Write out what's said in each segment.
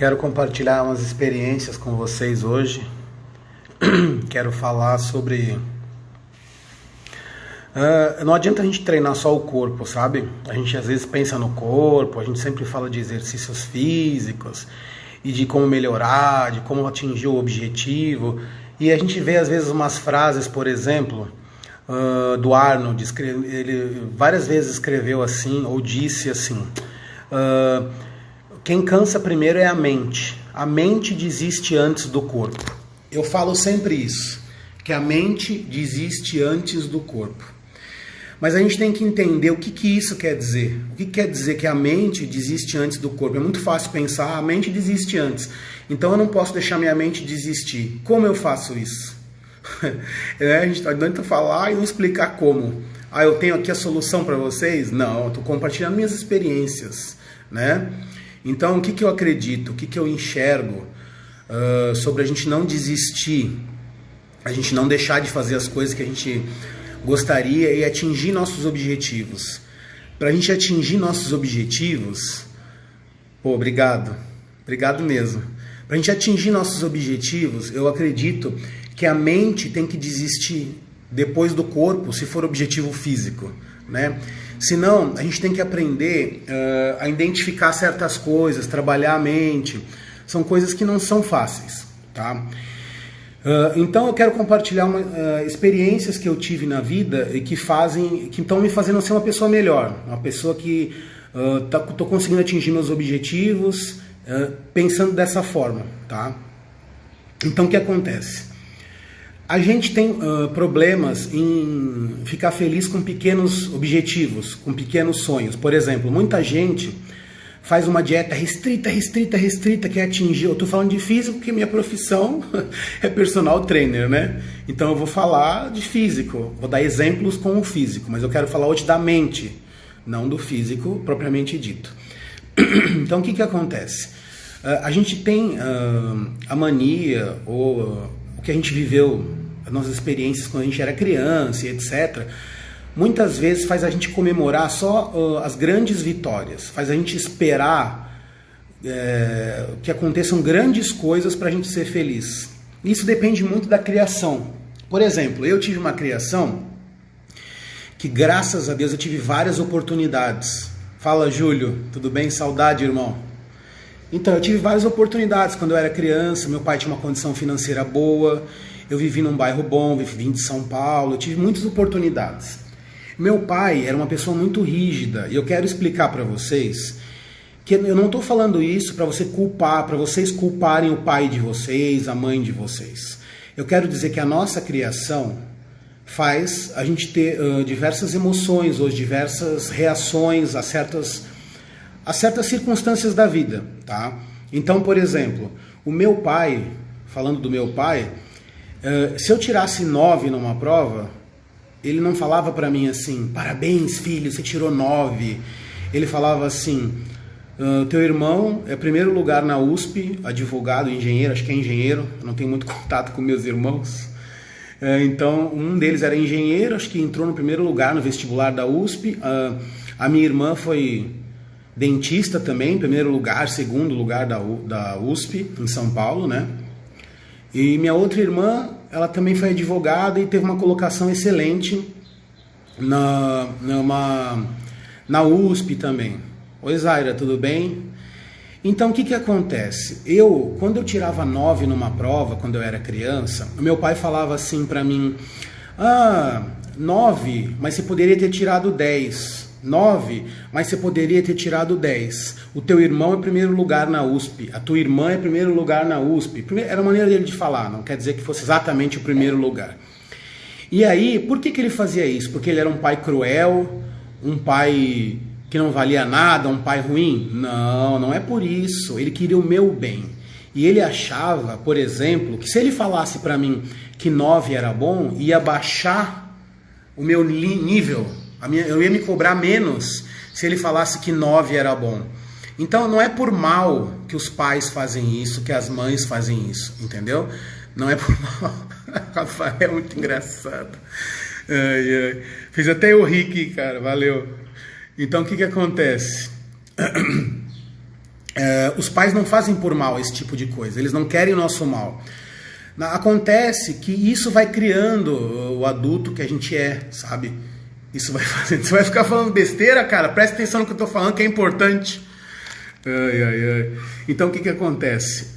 Quero compartilhar umas experiências com vocês hoje. Quero falar sobre... não adianta a gente treinar só o corpo, sabe? A gente às vezes pensa no corpo, a gente sempre fala de exercícios físicos e de como melhorar, de como atingir o objetivo. E a gente vê às vezes umas frases, por exemplo, do Arnold, ele várias vezes escreveu assim, ou disse assim... quem cansa primeiro é a mente desiste antes do corpo. Eu falo sempre isso, que a mente desiste antes do corpo. Mas a gente tem que entender o que isso quer dizer. O que quer dizer que a mente desiste antes do corpo? É muito fácil pensar, a mente desiste antes. Então eu não posso deixar minha mente desistir. Como eu faço isso? A gente não adianta falar e não explicar como. Eu tenho aqui a solução para vocês? Não, eu estou compartilhando minhas experiências, né? Então, o que eu acredito, o que eu enxergo sobre a gente não desistir, a gente não deixar de fazer as coisas que a gente gostaria e atingir nossos objetivos. Para a gente atingir nossos objetivos, obrigado mesmo. Para a gente atingir nossos objetivos, eu acredito que a mente tem que desistir depois do corpo, se for objetivo físico, né? Senão, a gente tem que aprender a identificar certas coisas, trabalhar a mente. São coisas que não são fáceis, tá? Então eu quero compartilhar experiências que eu tive na vida e que estão me fazendo ser uma pessoa melhor. Uma pessoa que estou conseguindo atingir meus objetivos pensando dessa forma, tá? Então o que acontece? A gente tem problemas em ficar feliz com pequenos objetivos, com pequenos sonhos. Por exemplo, muita gente faz uma dieta restrita, quer atingir... Eu estou falando de físico, porque minha profissão é personal trainer, né? Então eu vou falar de físico, vou dar exemplos com o físico, mas eu quero falar hoje da mente, não do físico propriamente dito. Então o que acontece? A gente tem a mania, ou o que a gente viveu... as nossas experiências quando a gente era criança e etc., muitas vezes faz a gente comemorar só as grandes vitórias, faz a gente esperar que aconteçam grandes coisas para a gente ser feliz. Isso depende muito da criação. Por exemplo, eu tive uma criação que, graças a Deus, eu tive várias oportunidades. Fala, Júlio, tudo bem? Saudade, irmão. Então, eu tive várias oportunidades quando eu era criança, meu pai tinha uma condição financeira boa, eu vivi num bairro bom, vivi em São Paulo, eu tive muitas oportunidades. Meu pai era uma pessoa muito rígida, e eu quero explicar para vocês que eu não estou falando isso para vocês culparem o pai de vocês, a mãe de vocês. Eu quero dizer que a nossa criação faz a gente ter diversas emoções, ou diversas reações a certas circunstâncias da vida, tá? Então, por exemplo, o meu pai, falando do meu pai... se eu tirasse 9 numa prova, ele não falava para mim assim, parabéns filho, você tirou 9. Ele falava assim, teu irmão é primeiro lugar na USP, advogado, engenheiro, acho que é engenheiro, eu não tenho muito contato com meus irmãos. Então um deles era engenheiro, acho que entrou no primeiro lugar no vestibular da USP. A minha irmã foi dentista também, primeiro lugar, segundo lugar da USP, em São Paulo, né? E minha outra irmã, ela também foi advogada e teve uma colocação excelente na USP também. Oi, Zaira, tudo bem? Então, o que acontece? Quando eu tirava 9 numa prova, quando eu era criança, o meu pai falava assim pra mim, 9, mas você poderia ter tirado 10. 9, mas você poderia ter tirado 10. O teu irmão é primeiro lugar na USP. A tua irmã é primeiro lugar na USP. Era a maneira dele de falar, não quer dizer que fosse exatamente o primeiro lugar. E aí, por que ele fazia isso? Porque ele era um pai cruel, um pai que não valia nada, um pai ruim? Não, não é por isso. Ele queria o meu bem. E ele achava, por exemplo, que se ele falasse para mim que 9 era bom, ia baixar o meu nível. Eu ia me cobrar menos se ele falasse que 9 era bom. Então não é por mal que os pais fazem isso, que as mães fazem isso, entendeu? Não é por mal. Rafael é muito engraçado. Fiz até eu rir aqui, cara, valeu. Então o que acontece? Os pais não fazem por mal esse tipo de coisa, eles não querem o nosso mal. Acontece que isso vai criando o adulto que a gente é, sabe? Isso vai fazendo. Você vai ficar falando besteira, cara? Presta atenção no que eu tô falando, que é importante. Então o que acontece?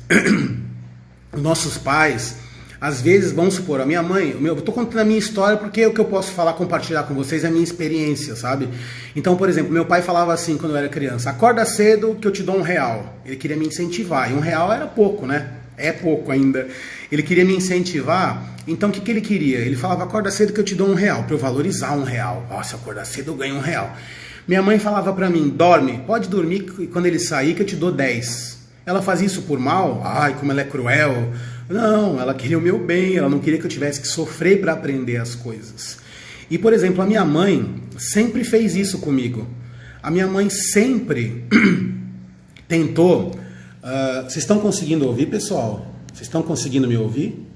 Nossos pais, às vezes, vamos supor, a minha mãe, eu tô contando a minha história porque o que eu posso falar, compartilhar com vocês é a minha experiência, sabe? Então, por exemplo, meu pai falava assim quando eu era criança: acorda cedo que eu te dou R$1. Ele queria me incentivar, e R$1 era pouco, né? É pouco ainda. Ele queria me incentivar, então o que ele queria? Ele falava: acorda cedo que eu te dou R$1, para eu valorizar R$1. Nossa, acordar cedo eu ganho R$1. Minha mãe falava pra mim: dorme, pode dormir quando ele sair que eu te dou 10. Ela fazia isso por mal? Ai, como ela é cruel. Não, ela queria o meu bem, ela não queria que eu tivesse que sofrer para aprender as coisas. E, por exemplo, a minha mãe sempre fez isso comigo. A minha mãe sempre tentou... vocês estão conseguindo ouvir, pessoal? Vocês estão conseguindo me ouvir?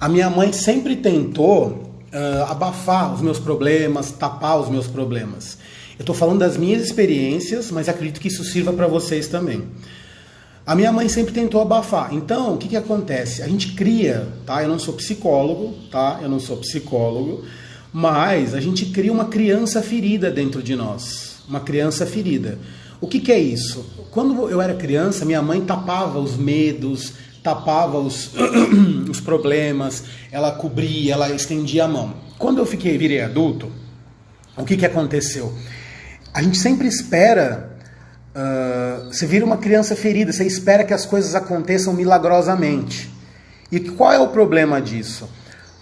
A minha mãe sempre tentou abafar os meus problemas, tapar os meus problemas. Eu estou falando das minhas experiências, mas acredito que isso sirva para vocês também. A minha mãe sempre tentou abafar. Então, o que acontece? A gente cria, tá? Eu não sou psicólogo, tá? Eu não sou psicólogo, mas a gente cria uma criança ferida dentro de nós. Uma criança ferida. O que é isso? Quando eu era criança, minha mãe tapava os medos, tapava os problemas, ela cobria, ela estendia a mão. Quando eu virei adulto, o que aconteceu? A gente sempre espera... você vira uma criança ferida, você espera que as coisas aconteçam milagrosamente. E qual é o problema disso?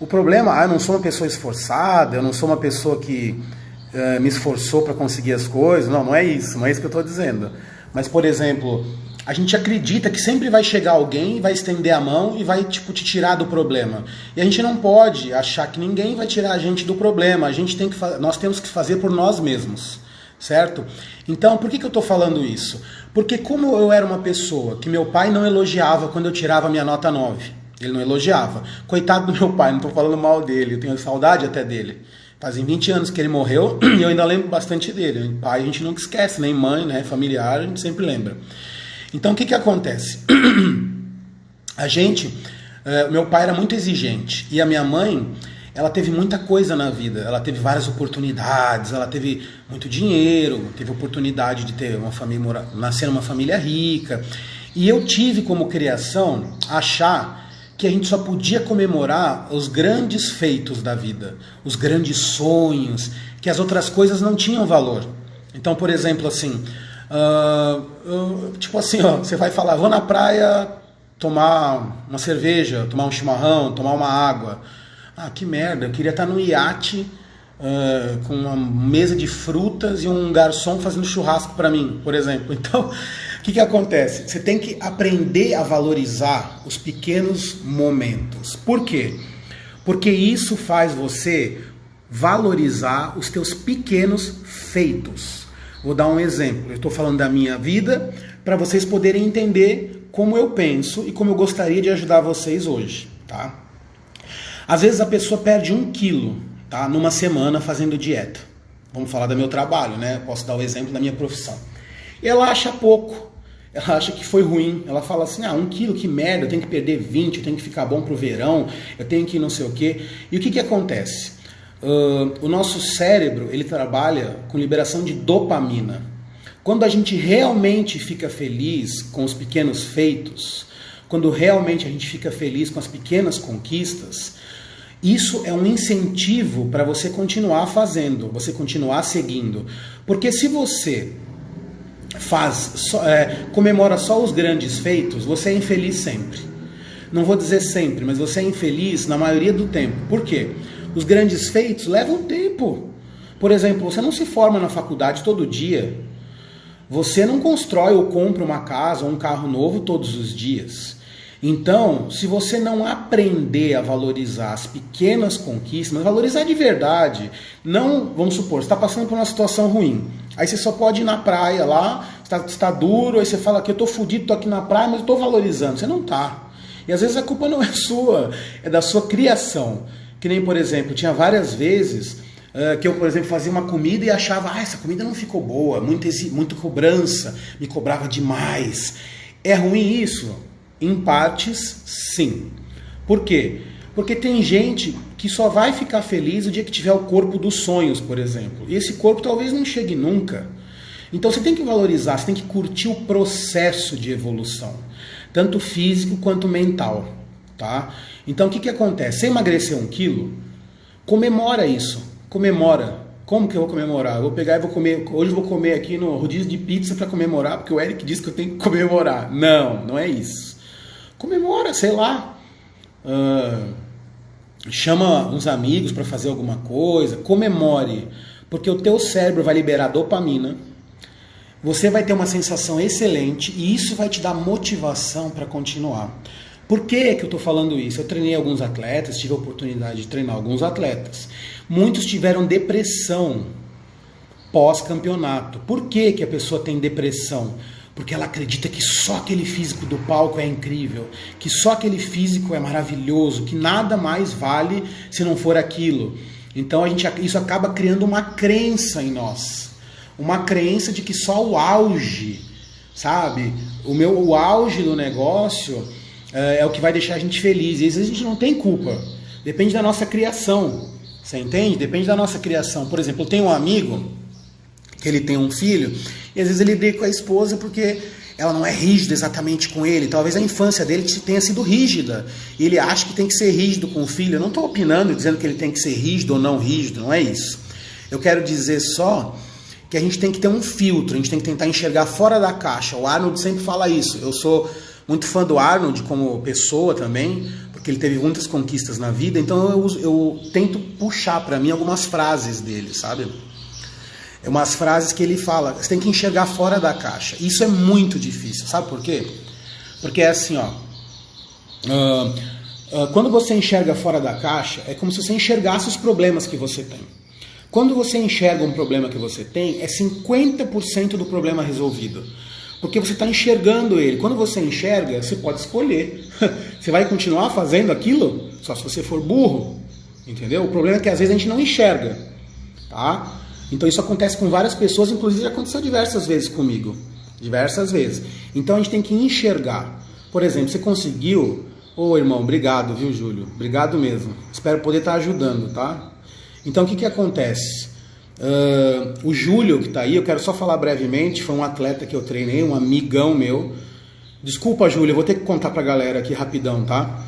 O problema, eu não sou uma pessoa esforçada, eu não sou uma pessoa que me esforçou para conseguir as coisas. Não é isso, não é isso que eu estou dizendo. Mas, por exemplo, a gente acredita que sempre vai chegar alguém, vai estender a mão e vai te tirar do problema. E a gente não pode achar que ninguém vai tirar a gente do problema. Nós temos que fazer por nós mesmos. Certo? Então, por que eu estou falando isso? Porque como eu era uma pessoa que meu pai não elogiava quando eu tirava minha nota 9, ele não elogiava. Coitado do meu pai, não estou falando mal dele, eu tenho saudade até dele. Fazem 20 anos que ele morreu e eu ainda lembro bastante dele. Pai a gente nunca esquece, nem mãe, né? Familiar, a gente sempre lembra. Então, o que acontece? Meu pai era muito exigente e a minha mãe... ela teve muita coisa na vida, ela teve várias oportunidades, ela teve muito dinheiro, teve oportunidade de ter uma família, nascer numa família rica. E eu tive como criação achar que a gente só podia comemorar os grandes feitos da vida, os grandes sonhos, que as outras coisas não tinham valor. Então, por exemplo, assim, você vai falar: vou na praia tomar uma cerveja, tomar um chimarrão, tomar uma água. Ah, que merda, eu queria estar num iate com uma mesa de frutas e um garçom fazendo churrasco para mim, por exemplo. Então, o que acontece? Você tem que aprender a valorizar os pequenos momentos. Por quê? Porque isso faz você valorizar os teus pequenos feitos. Vou dar um exemplo. Eu estou falando da minha vida para vocês poderem entender como eu penso e como eu gostaria de ajudar vocês hoje, tá? Às vezes a pessoa perde 1 quilo, tá, numa semana fazendo dieta. Vamos falar do meu trabalho, né? Posso dar o exemplo da minha profissão. E ela acha pouco, ela acha que foi ruim. Ela fala assim: 1 quilo, que merda, eu tenho que perder 20, eu tenho que ficar bom pro verão, eu tenho que não sei o quê. E o que acontece? O nosso cérebro, ele trabalha com liberação de dopamina. Quando a gente realmente fica feliz com os pequenos feitos, quando realmente a gente fica feliz com as pequenas conquistas, isso é um incentivo para você continuar fazendo, você continuar seguindo. Porque se você comemora só os grandes feitos, você é infeliz sempre. Não vou dizer sempre, mas você é infeliz na maioria do tempo. Por quê? Os grandes feitos levam tempo. Por exemplo, você não se forma na faculdade todo dia. Você não constrói ou compra uma casa ou um carro novo todos os dias. Então, se você não aprender a valorizar as pequenas conquistas, mas valorizar de verdade, não, vamos supor, você está passando por uma situação ruim, aí você só pode ir na praia lá, está duro, aí você fala que eu estou fudido, estou aqui na praia, mas eu estou valorizando. Você não está. E às vezes a culpa não é sua, é da sua criação. Que nem, por exemplo, tinha várias vezes que eu, por exemplo, fazia uma comida e achava, essa comida não ficou boa, muita cobrança, me cobrava demais. É ruim isso? Em partes, sim. Por quê? Porque tem gente que só vai ficar feliz o dia que tiver o corpo dos sonhos, por exemplo. E esse corpo talvez não chegue nunca. Então você tem que valorizar, você tem que curtir o processo de evolução, tanto físico quanto mental, tá? Então o que acontece? Você emagrecer 1 quilo, comemora isso, comemora. Como que eu vou comemorar? Eu vou pegar e vou comer, hoje eu vou comer aqui no rodízio de pizza para comemorar, porque o Eric disse que eu tenho que comemorar. Não, não é isso. Comemora, sei lá, chama uns amigos para fazer alguma coisa, comemore, porque o teu cérebro vai liberar dopamina, você vai ter uma sensação excelente e isso vai te dar motivação para continuar. Por que que eu estou falando isso? Eu treinei alguns atletas, tive a oportunidade de treinar alguns atletas. Muitos tiveram depressão pós-campeonato. Por que que a pessoa tem depressão? Porque ela acredita que só aquele físico do palco é incrível, que só aquele físico é maravilhoso, que nada mais vale se não for aquilo. Então isso acaba criando uma crença em nós. Uma crença de que só o auge, sabe? O auge do negócio é o que vai deixar a gente feliz. E às vezes a gente não tem culpa. Depende da nossa criação. Você entende? Depende da nossa criação. Por exemplo, eu tenho um amigo que ele tem um filho e às vezes ele briga com a esposa porque ela não é rígida exatamente com ele. Talvez a infância dele tenha sido rígida. E ele acha que tem que ser rígido com o filho. Eu não estou opinando, dizendo que ele tem que ser rígido ou não rígido. Não é isso. Eu quero dizer só que a gente tem que ter um filtro, a gente tem que tentar enxergar fora da caixa. O Arnold sempre fala isso. Eu sou muito fã do Arnold como pessoa também, porque ele teve muitas conquistas na vida, então eu tento puxar para mim algumas frases dele, sabe? É umas frases que ele fala, você tem que enxergar fora da caixa. Isso é muito difícil, sabe por quê? Porque é assim, ó, quando você enxerga fora da caixa, é como se você enxergasse os problemas que você tem. Quando você enxerga um problema que você tem, é 50% do problema resolvido. Porque você está enxergando ele. Quando você enxerga, você pode escolher. Você vai continuar fazendo aquilo só se você for burro. Entendeu? O problema é que às vezes a gente não enxerga. Tá? Então isso acontece com várias pessoas, inclusive já aconteceu diversas vezes comigo. Diversas vezes. Então a gente tem que enxergar. Por exemplo, você conseguiu... Ô irmão, obrigado, viu, Júlio? Obrigado mesmo. Espero poder estar ajudando, tá? Então o que acontece? O Júlio que está aí, eu quero só falar brevemente, foi um atleta que eu treinei, um amigão meu. Desculpa, Júlio, eu vou ter que contar pra galera aqui rapidão, tá?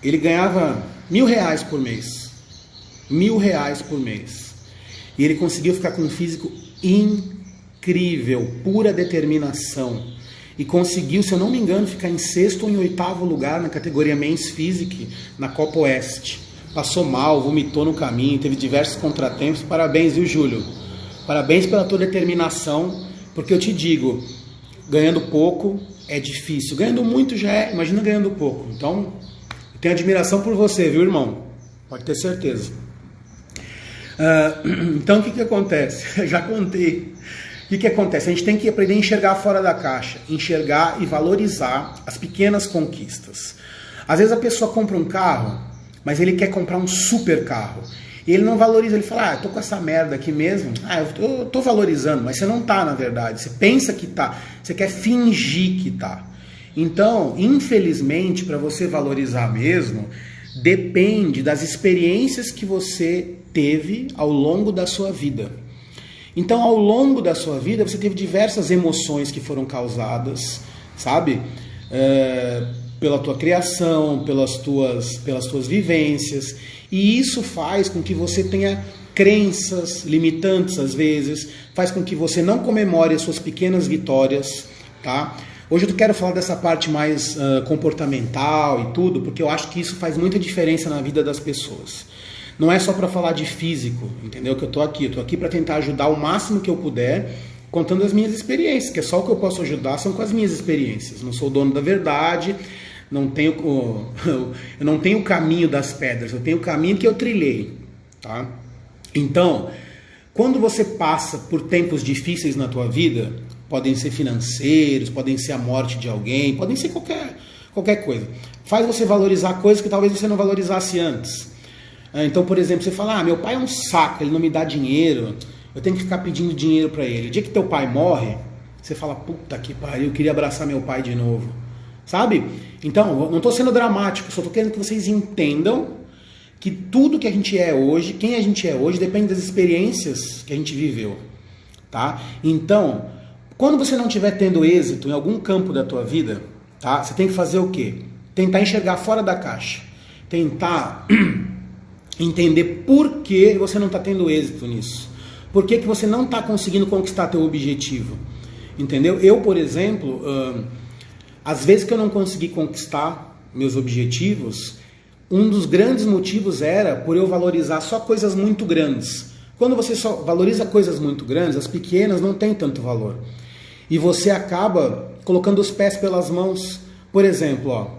Ele ganhava R$1.000 por mês. R$1.000 por mês. E ele conseguiu ficar com um físico incrível, pura determinação. E conseguiu, se eu não me engano, ficar em 6º ou em 8º lugar na categoria Men's Physique, na Copa Oeste. Passou mal, vomitou no caminho, teve diversos contratempos. Parabéns, viu, Júlio? Parabéns pela tua determinação, porque eu te digo, ganhando pouco é difícil. Ganhando muito já é, imagina ganhando pouco. Então, eu tenho admiração por você, viu, irmão? Pode ter certeza. Então, o que acontece? Eu já contei. O que acontece? A gente tem que aprender a enxergar fora da caixa. Enxergar e valorizar as pequenas conquistas. Às vezes a pessoa compra um carro, mas ele quer comprar um super carro. E ele não valoriza, ele fala, eu tô com essa merda aqui mesmo. Eu tô valorizando, mas você não tá, na verdade. Você pensa que tá, você quer fingir que tá. Então, infelizmente, para você valorizar mesmo, depende das experiências que você teve ao longo da sua vida. Então, ao longo da sua vida, você teve diversas emoções que foram causadas, sabe? Pela tua criação, pelas tuas vivências, e isso faz com que você tenha crenças limitantes às vezes, faz com que você não comemore as suas pequenas vitórias, tá? Hoje eu quero falar dessa parte mais comportamental e tudo, porque eu acho que isso faz muita diferença na vida das pessoas. Não é só para falar de físico, entendeu? Que eu tô aqui para tentar ajudar o máximo que eu puder, contando as minhas experiências, que é só o que eu posso ajudar são com as minhas experiências. Não sou o dono da verdade, eu não tenho o caminho das pedras, eu tenho o caminho que eu trilhei, tá? Então, quando você passa por tempos difíceis na tua vida, podem ser financeiros, podem ser a morte de alguém, podem ser qualquer coisa, faz você valorizar coisas que talvez você não valorizasse antes. Então, por exemplo, você fala, meu pai é um saco, ele não me dá dinheiro, eu tenho que ficar pedindo dinheiro para ele. O dia que teu pai morre, você fala, puta que pariu, eu queria abraçar meu pai de novo. Sabe? Então, não estou sendo dramático, só estou querendo que vocês entendam que tudo que a gente é hoje, quem a gente é hoje, depende das experiências que a gente viveu. Tá? Então, quando você não estiver tendo êxito em algum campo da tua vida, tá? Você tem que fazer o quê? Tentar enxergar fora da caixa. Tentar entender por que você não está tendo êxito nisso. Por que você não está conseguindo conquistar teu objetivo. Entendeu? Eu, por exemplo, às vezes que eu não consegui conquistar meus objetivos, um dos grandes motivos era por eu valorizar só coisas muito grandes. Quando você só valoriza coisas muito grandes, as pequenas não têm tanto valor. E você acaba colocando os pés pelas mãos. Por exemplo,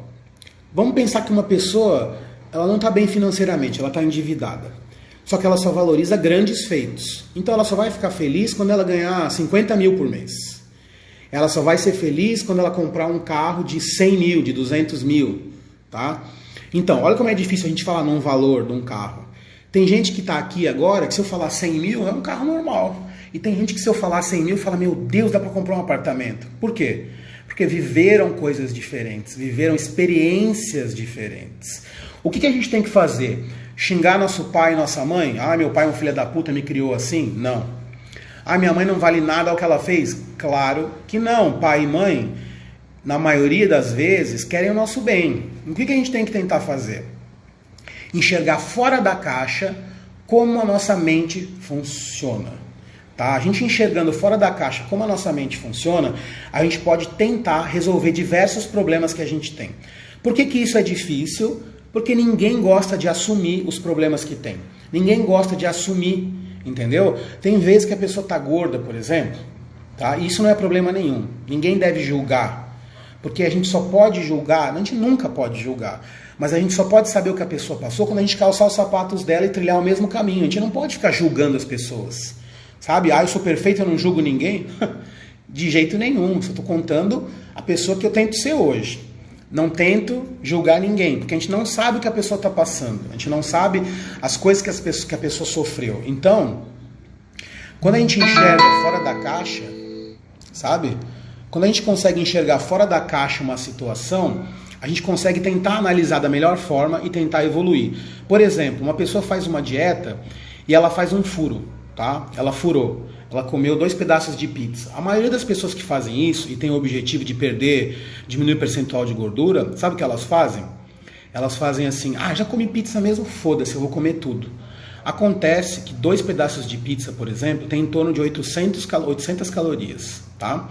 vamos pensar que uma pessoa ela não está bem financeiramente, ela está endividada. Só que ela só valoriza grandes feitos. Então ela só vai ficar feliz quando ela ganhar 50 mil por mês. Ela só vai ser feliz quando ela comprar um carro de 100 mil, de 200 mil. Tá? Então, olha como é difícil a gente falar num valor de um carro. Tem gente que está aqui agora, que se eu falar 100 mil, é um carro normal. E tem gente que se eu falar 100 mil, fala, meu Deus, dá para comprar um apartamento. Por quê? Porque viveram coisas diferentes, viveram experiências diferentes. O que a gente tem que fazer? Xingar nosso pai e nossa mãe? Meu pai é um filho da puta, me criou assim? Não. Minha mãe não vale nada ao que ela fez? Claro que não. Pai e mãe, na maioria das vezes, querem o nosso bem. O que a gente tem que tentar fazer? Enxergar fora da caixa como a nossa mente funciona. Tá? A gente enxergando fora da caixa como a nossa mente funciona, a gente pode tentar resolver diversos problemas que a gente tem. Por que isso é difícil? Porque ninguém gosta de assumir os problemas que tem. Ninguém gosta de assumir, entendeu? Tem vezes que a pessoa está gorda, por exemplo, tá? E isso não é problema nenhum. Ninguém deve julgar. Porque a gente só pode julgar, a gente nunca pode julgar, mas a gente só pode saber o que a pessoa passou quando a gente calçar os sapatos dela e trilhar o mesmo caminho. A gente não pode ficar julgando as pessoas. Sabe? Eu sou perfeito, eu não julgo ninguém. De jeito nenhum. Só estou contando a pessoa que eu tento ser hoje. Não tento julgar ninguém, porque a gente não sabe o que a pessoa está passando. A gente não sabe as coisas que a pessoa sofreu. Então, quando a gente enxerga fora da caixa, sabe? Quando a gente consegue enxergar fora da caixa uma situação, a gente consegue tentar analisar da melhor forma e tentar evoluir. Por exemplo, uma pessoa faz uma dieta e ela faz um furo, tá? Ela furou. Ela comeu 2 pedaços de pizza. A maioria das pessoas que fazem isso e tem o objetivo de diminuir o percentual de gordura, sabe o que elas fazem? Elas fazem assim, já comi pizza mesmo, foda-se, eu vou comer tudo. Acontece que 2 pedaços de pizza, por exemplo, tem em torno de 800 calorias, tá?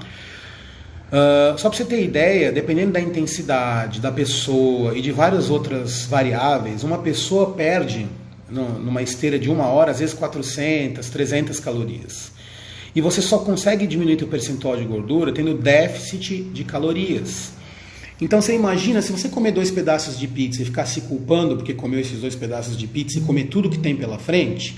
Só para você ter ideia, dependendo da intensidade da pessoa e de várias outras variáveis, uma pessoa perde, numa esteira de 1 hora, às vezes 400, 300 calorias. E você só consegue diminuir o percentual de gordura tendo déficit de calorias. Então você imagina, se você comer 2 pedaços de pizza e ficar se culpando porque comeu esses 2 pedaços de pizza e comer tudo que tem pela frente,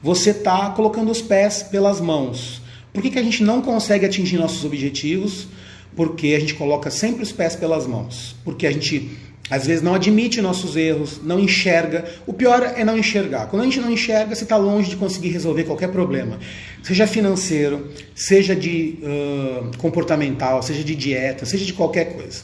você está colocando os pés pelas mãos. Por que a gente não consegue atingir nossos objetivos? Porque a gente coloca sempre os pés pelas mãos. Porque a gente, às vezes, não admite nossos erros, não enxerga. O pior é não enxergar. Quando a gente não enxerga, você está longe de conseguir resolver qualquer problema. Seja financeiro, seja de comportamental, seja de dieta, seja de qualquer coisa.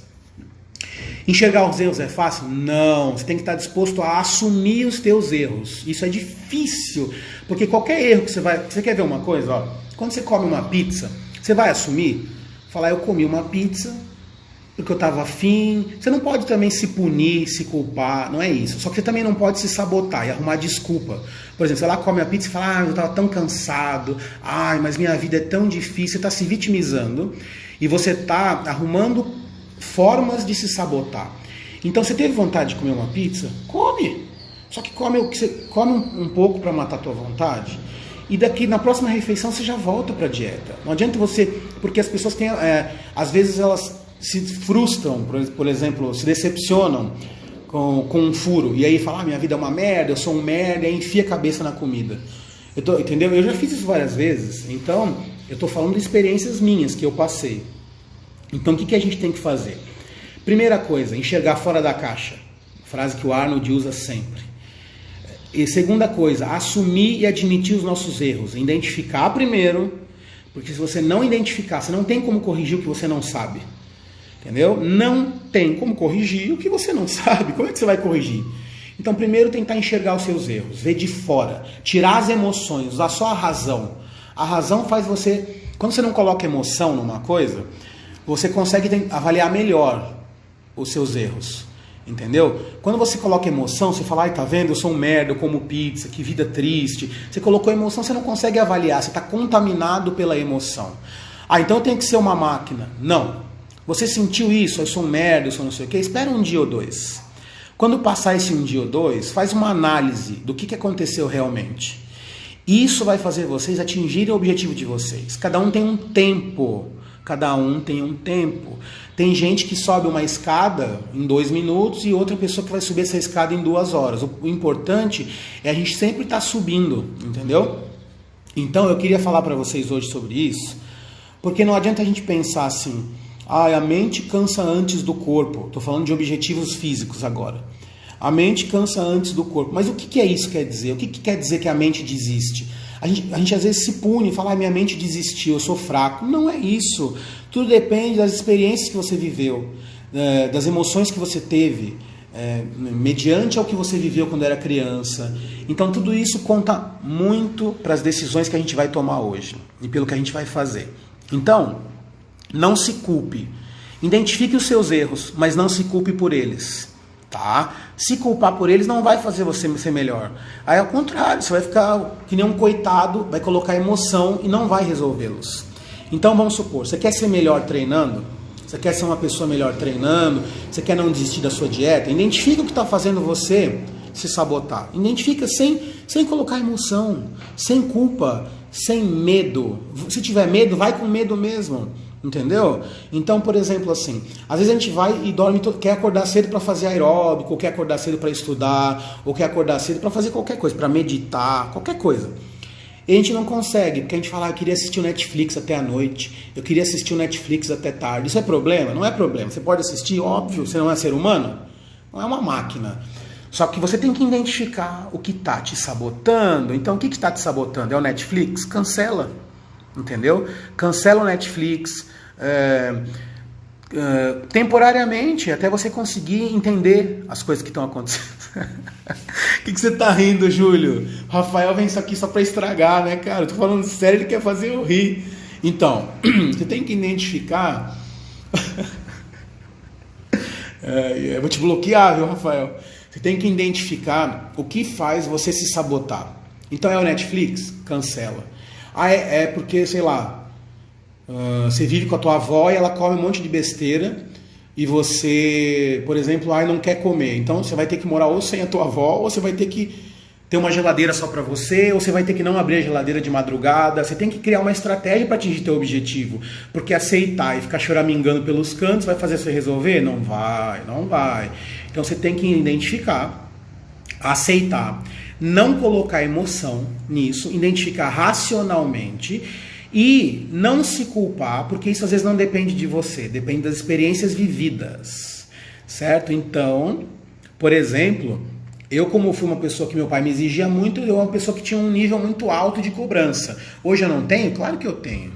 Enxergar os erros é fácil? Não. Você tem que estar disposto a assumir os teus erros. Isso é difícil. Porque qualquer erro que você vai... Você quer ver uma coisa? Quando você come uma pizza, você vai assumir? Falar, eu comi uma pizza porque eu estava afim. Você não pode também se punir, se culpar, não é isso. Só que você também não pode se sabotar e arrumar desculpa. Por exemplo, você lá come a pizza e fala, eu estava tão cansado, mas minha vida é tão difícil. Você está se vitimizando e você está arrumando formas de se sabotar. Então, você teve vontade de comer uma pizza? Come! Só que come um pouco para matar a tua vontade. E daqui, na próxima refeição, você já volta para a dieta. Não adianta você... Porque as pessoas têm... às vezes elas se frustram, por exemplo, se decepcionam com um furo. E aí falam, minha vida é uma merda, eu sou um merda, e aí enfia a cabeça na comida. Entendeu? Eu já fiz isso várias vezes. Então, eu estou falando de experiências minhas que eu passei. Então, o que a gente tem que fazer? Primeira coisa, enxergar fora da caixa. Frase que o Arnold usa sempre. E segunda coisa, assumir e admitir os nossos erros. Identificar primeiro, porque se você não identificar, você não tem como corrigir o que você não sabe. Entendeu? Não tem como corrigir o que você não sabe. Como é que você vai corrigir? Então, primeiro tentar enxergar os seus erros, ver de fora, tirar as emoções, usar só a razão. A razão faz você... Quando você não coloca emoção numa coisa, você consegue avaliar melhor os seus erros. Entendeu? Quando você coloca emoção, você fala, ai, tá vendo? Eu sou um merda, eu como pizza, que vida triste. Você colocou emoção, você não consegue avaliar, você está contaminado pela emoção. Ah, então eu tenho que ser uma máquina. Não. Você sentiu isso, eu sou um merda, eu sou não sei o quê, espera um dia ou dois. Quando passar esse um dia ou dois, faz uma análise do que aconteceu realmente. Isso vai fazer vocês atingirem o objetivo de vocês. Cada um tem um tempo. Cada um tem um tempo. Tem gente que sobe uma escada em 2 minutos e outra pessoa que vai subir essa escada em 2 horas. O importante é a gente sempre estar subindo, entendeu? Então eu queria falar para vocês hoje sobre isso, porque não adianta a gente pensar assim, a mente cansa antes do corpo. Estou falando de objetivos físicos agora. A mente cansa antes do corpo. Mas o que é isso quer dizer? O que quer dizer que a mente desiste? A gente às vezes se pune e fala, minha mente desistiu, eu sou fraco. Não é isso. Tudo depende das experiências que você viveu, das emoções que você teve, mediante ao que você viveu quando era criança. Então tudo isso conta muito para as decisões que a gente vai tomar hoje e pelo que a gente vai fazer. Então, não se culpe. Identifique os seus erros, mas não se culpe por eles. Tá? Se culpar por eles não vai fazer você ser melhor. Aí ao contrário, você vai ficar que nem um coitado, vai colocar emoção e não vai resolvê-los. Então vamos supor, você quer ser melhor treinando? Você quer ser uma pessoa melhor treinando? Você quer não desistir da sua dieta? Identifica o que está fazendo você se sabotar. Identifica sem colocar emoção, sem culpa, sem medo. Se tiver medo, vai com medo mesmo. Entendeu? Então, por exemplo, assim, às vezes a gente vai e dorme, quer acordar cedo para fazer aeróbico, ou quer acordar cedo para estudar, ou quer acordar cedo para fazer qualquer coisa, para meditar, qualquer coisa. E a gente não consegue, porque a gente fala, eu queria assistir o Netflix até a noite, eu queria assistir o Netflix até tarde. Isso é problema? Não é problema. Você pode assistir, óbvio, você não é ser humano, não é uma máquina. Só que você tem que identificar o que está te sabotando. Então, o que está te sabotando? É o Netflix? Cancela. Entendeu? Cancela o Netflix temporariamente, até você conseguir entender as coisas que estão acontecendo. O que você está rindo, Júlio? O Rafael vem isso aqui só para estragar, né, cara? Eu tô falando sério, ele quer fazer eu rir. Então, você tem que identificar... eu vou te bloquear, viu, Rafael? Você tem que identificar o que faz você se sabotar. Então é o Netflix? Cancela. Ah, é porque, sei lá, você vive com a tua avó e ela come um monte de besteira e você, por exemplo, não quer comer. Então você vai ter que morar ou sem a tua avó, ou você vai ter que ter uma geladeira só para você, ou você vai ter que não abrir a geladeira de madrugada. Você tem que criar uma estratégia para atingir teu objetivo. Porque aceitar e ficar choramingando pelos cantos vai fazer você resolver? Não vai, não vai. Então você tem que identificar, aceitar, não colocar emoção nisso, identificar racionalmente e não se culpar, porque isso às vezes não depende de você, depende das experiências vividas, certo? Então, por exemplo, eu como fui uma pessoa que meu pai me exigia muito, eu era uma pessoa que tinha um nível muito alto de cobrança. Hoje eu não tenho? Claro que eu tenho.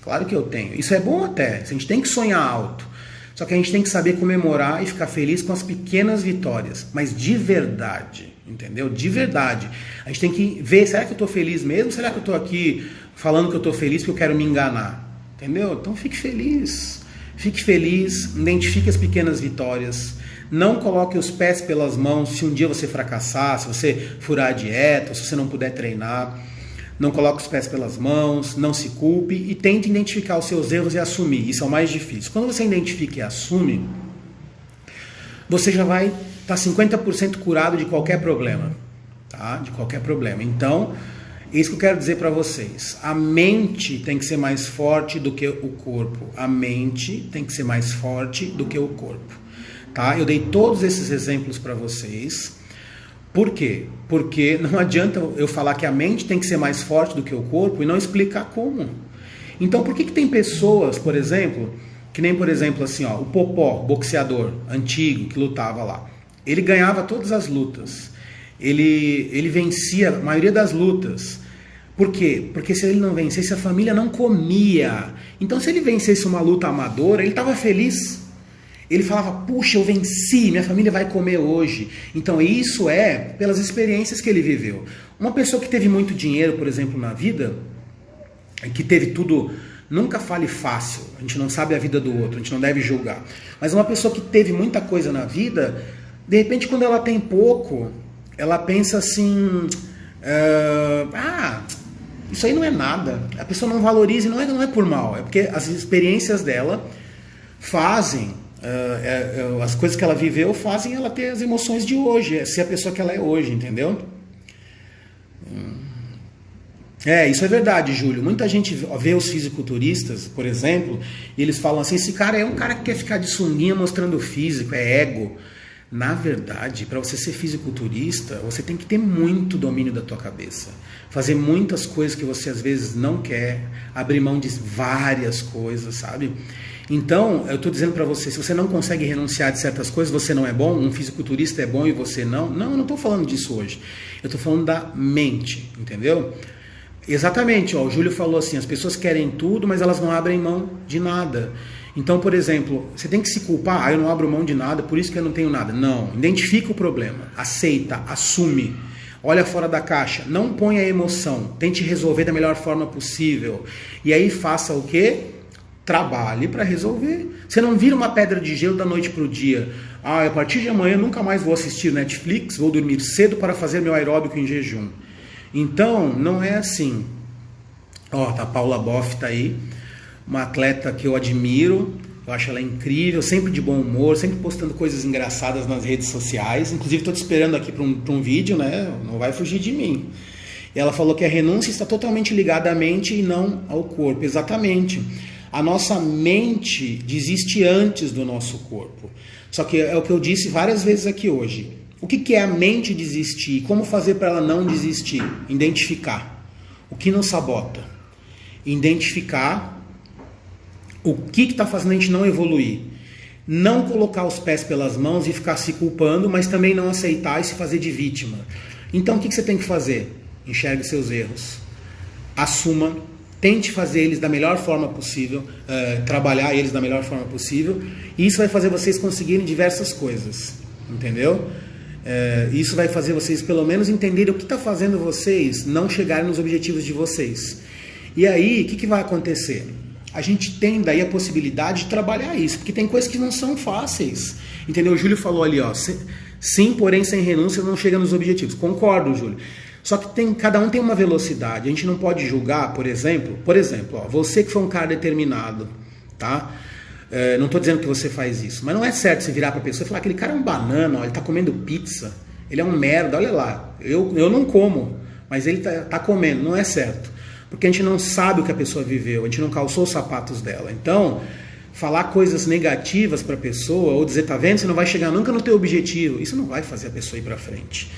Claro que eu tenho. Isso é bom até, a gente tem que sonhar alto. Só que a gente tem que saber comemorar e ficar feliz com as pequenas vitórias, mas de verdade, entendeu? De verdade. A gente tem que ver, será que eu estou feliz mesmo? Será que eu estou aqui falando que eu estou feliz porque eu quero me enganar? Entendeu? Então fique feliz, identifique as pequenas vitórias, não coloque os pés pelas mãos se um dia você fracassar, se você furar a dieta, se você não puder treinar. Não coloque os pés pelas mãos, não se culpe e tente identificar os seus erros e assumir. Isso é o mais difícil. Quando você identifica e assume, você já vai estar 50% curado de qualquer problema. Tá? De qualquer problema. Então, é isso que eu quero dizer para vocês. A mente tem que ser mais forte do que o corpo. A mente tem que ser mais forte do que o corpo. Tá? Eu dei todos esses exemplos para vocês. Por quê? Porque não adianta eu falar que a mente tem que ser mais forte do que o corpo e não explicar como. Então, por que tem pessoas, por exemplo, que nem, por exemplo, assim, ó, o Popó, boxeador antigo que lutava lá, ele ganhava todas as lutas. ele vencia a maioria das lutas. Por quê? Porque se ele não vencesse, a família não comia. Então, se ele vencesse uma luta amadora, ele estava feliz. Ele falava, puxa, eu venci, minha família vai comer hoje. Então, isso é pelas experiências que ele viveu. Uma pessoa que teve muito dinheiro, por exemplo, na vida, que teve tudo, nunca fale fácil, a gente não sabe a vida do outro, a gente não deve julgar. Mas uma pessoa que teve muita coisa na vida, de repente, quando ela tem pouco, ela pensa assim, isso aí não é nada. A pessoa não valoriza, e não é por mal, é porque as experiências dela fazem, as coisas que ela viveu fazem ela ter as emoções de hoje, ser a pessoa que ela é hoje, entendeu? Isso é verdade, Júlio. Muita gente vê os fisiculturistas, por exemplo, e eles falam assim, esse cara é um cara que quer ficar de sunguinha mostrando o físico, é ego. Na verdade, para você ser fisiculturista, você tem que ter muito domínio da tua cabeça. Fazer muitas coisas que você às vezes não quer, abrir mão de várias coisas, sabe? Então, eu estou dizendo para você, se você não consegue renunciar de certas coisas, você não é bom, um fisiculturista é bom e você não. Não, eu não estou falando disso hoje. Eu estou falando da mente, entendeu? Exatamente, o Júlio falou assim, as pessoas querem tudo, mas elas não abrem mão de nada. Então, por exemplo, você tem que se culpar, eu não abro mão de nada, por isso que eu não tenho nada. Não, identifica o problema, aceita, assume, olha fora da caixa, não ponha emoção, tente resolver da melhor forma possível. E aí faça o quê? Trabalhe para resolver. Você não vira uma pedra de gelo da noite para o dia. A partir de amanhã eu nunca mais vou assistir Netflix, vou dormir cedo para fazer meu aeróbico em jejum. Então, não é assim. Tá a Paula Boff tá aí, uma atleta que eu admiro, eu acho ela incrível, sempre de bom humor, sempre postando coisas engraçadas nas redes sociais. Inclusive, estou te esperando aqui para um vídeo, né? Não vai fugir de mim. E ela falou que a renúncia está totalmente ligada à mente e não ao corpo. Exatamente. A nossa mente desiste antes do nosso corpo. Só que é o que eu disse várias vezes aqui hoje. O que é a mente desistir? Como fazer para ela não desistir? Identificar o que nos sabota. Identificar o que está fazendo a gente não evoluir. Não colocar os pés pelas mãos e ficar se culpando, mas também não aceitar e se fazer de vítima. Então o que você tem que fazer? Enxergue seus erros. Assuma. Tente fazer eles da melhor forma possível, trabalhar eles da melhor forma possível. E isso vai fazer vocês conseguirem diversas coisas. Entendeu? Isso vai fazer vocês pelo menos entenderem o que está fazendo vocês não chegarem nos objetivos de vocês. E aí, o que vai acontecer? A gente tem daí a possibilidade de trabalhar isso, porque tem coisas que não são fáceis. Entendeu? O Júlio falou ali, sim, porém sem renúncia não chega nos objetivos. Concordo, Júlio. Só que cada um tem uma velocidade. A gente não pode julgar, por exemplo, você que foi um cara determinado, tá? Não estou dizendo que você faz isso, mas não é certo você virar para a pessoa e falar, aquele cara é um banana, ele está comendo pizza, ele é um merda, olha lá, eu não como, mas ele tá comendo, não é certo, porque a gente não sabe o que a pessoa viveu, a gente não calçou os sapatos dela. Então, falar coisas negativas para a pessoa, ou dizer, tá vendo, você não vai chegar nunca no teu objetivo, isso não vai fazer a pessoa ir para frente.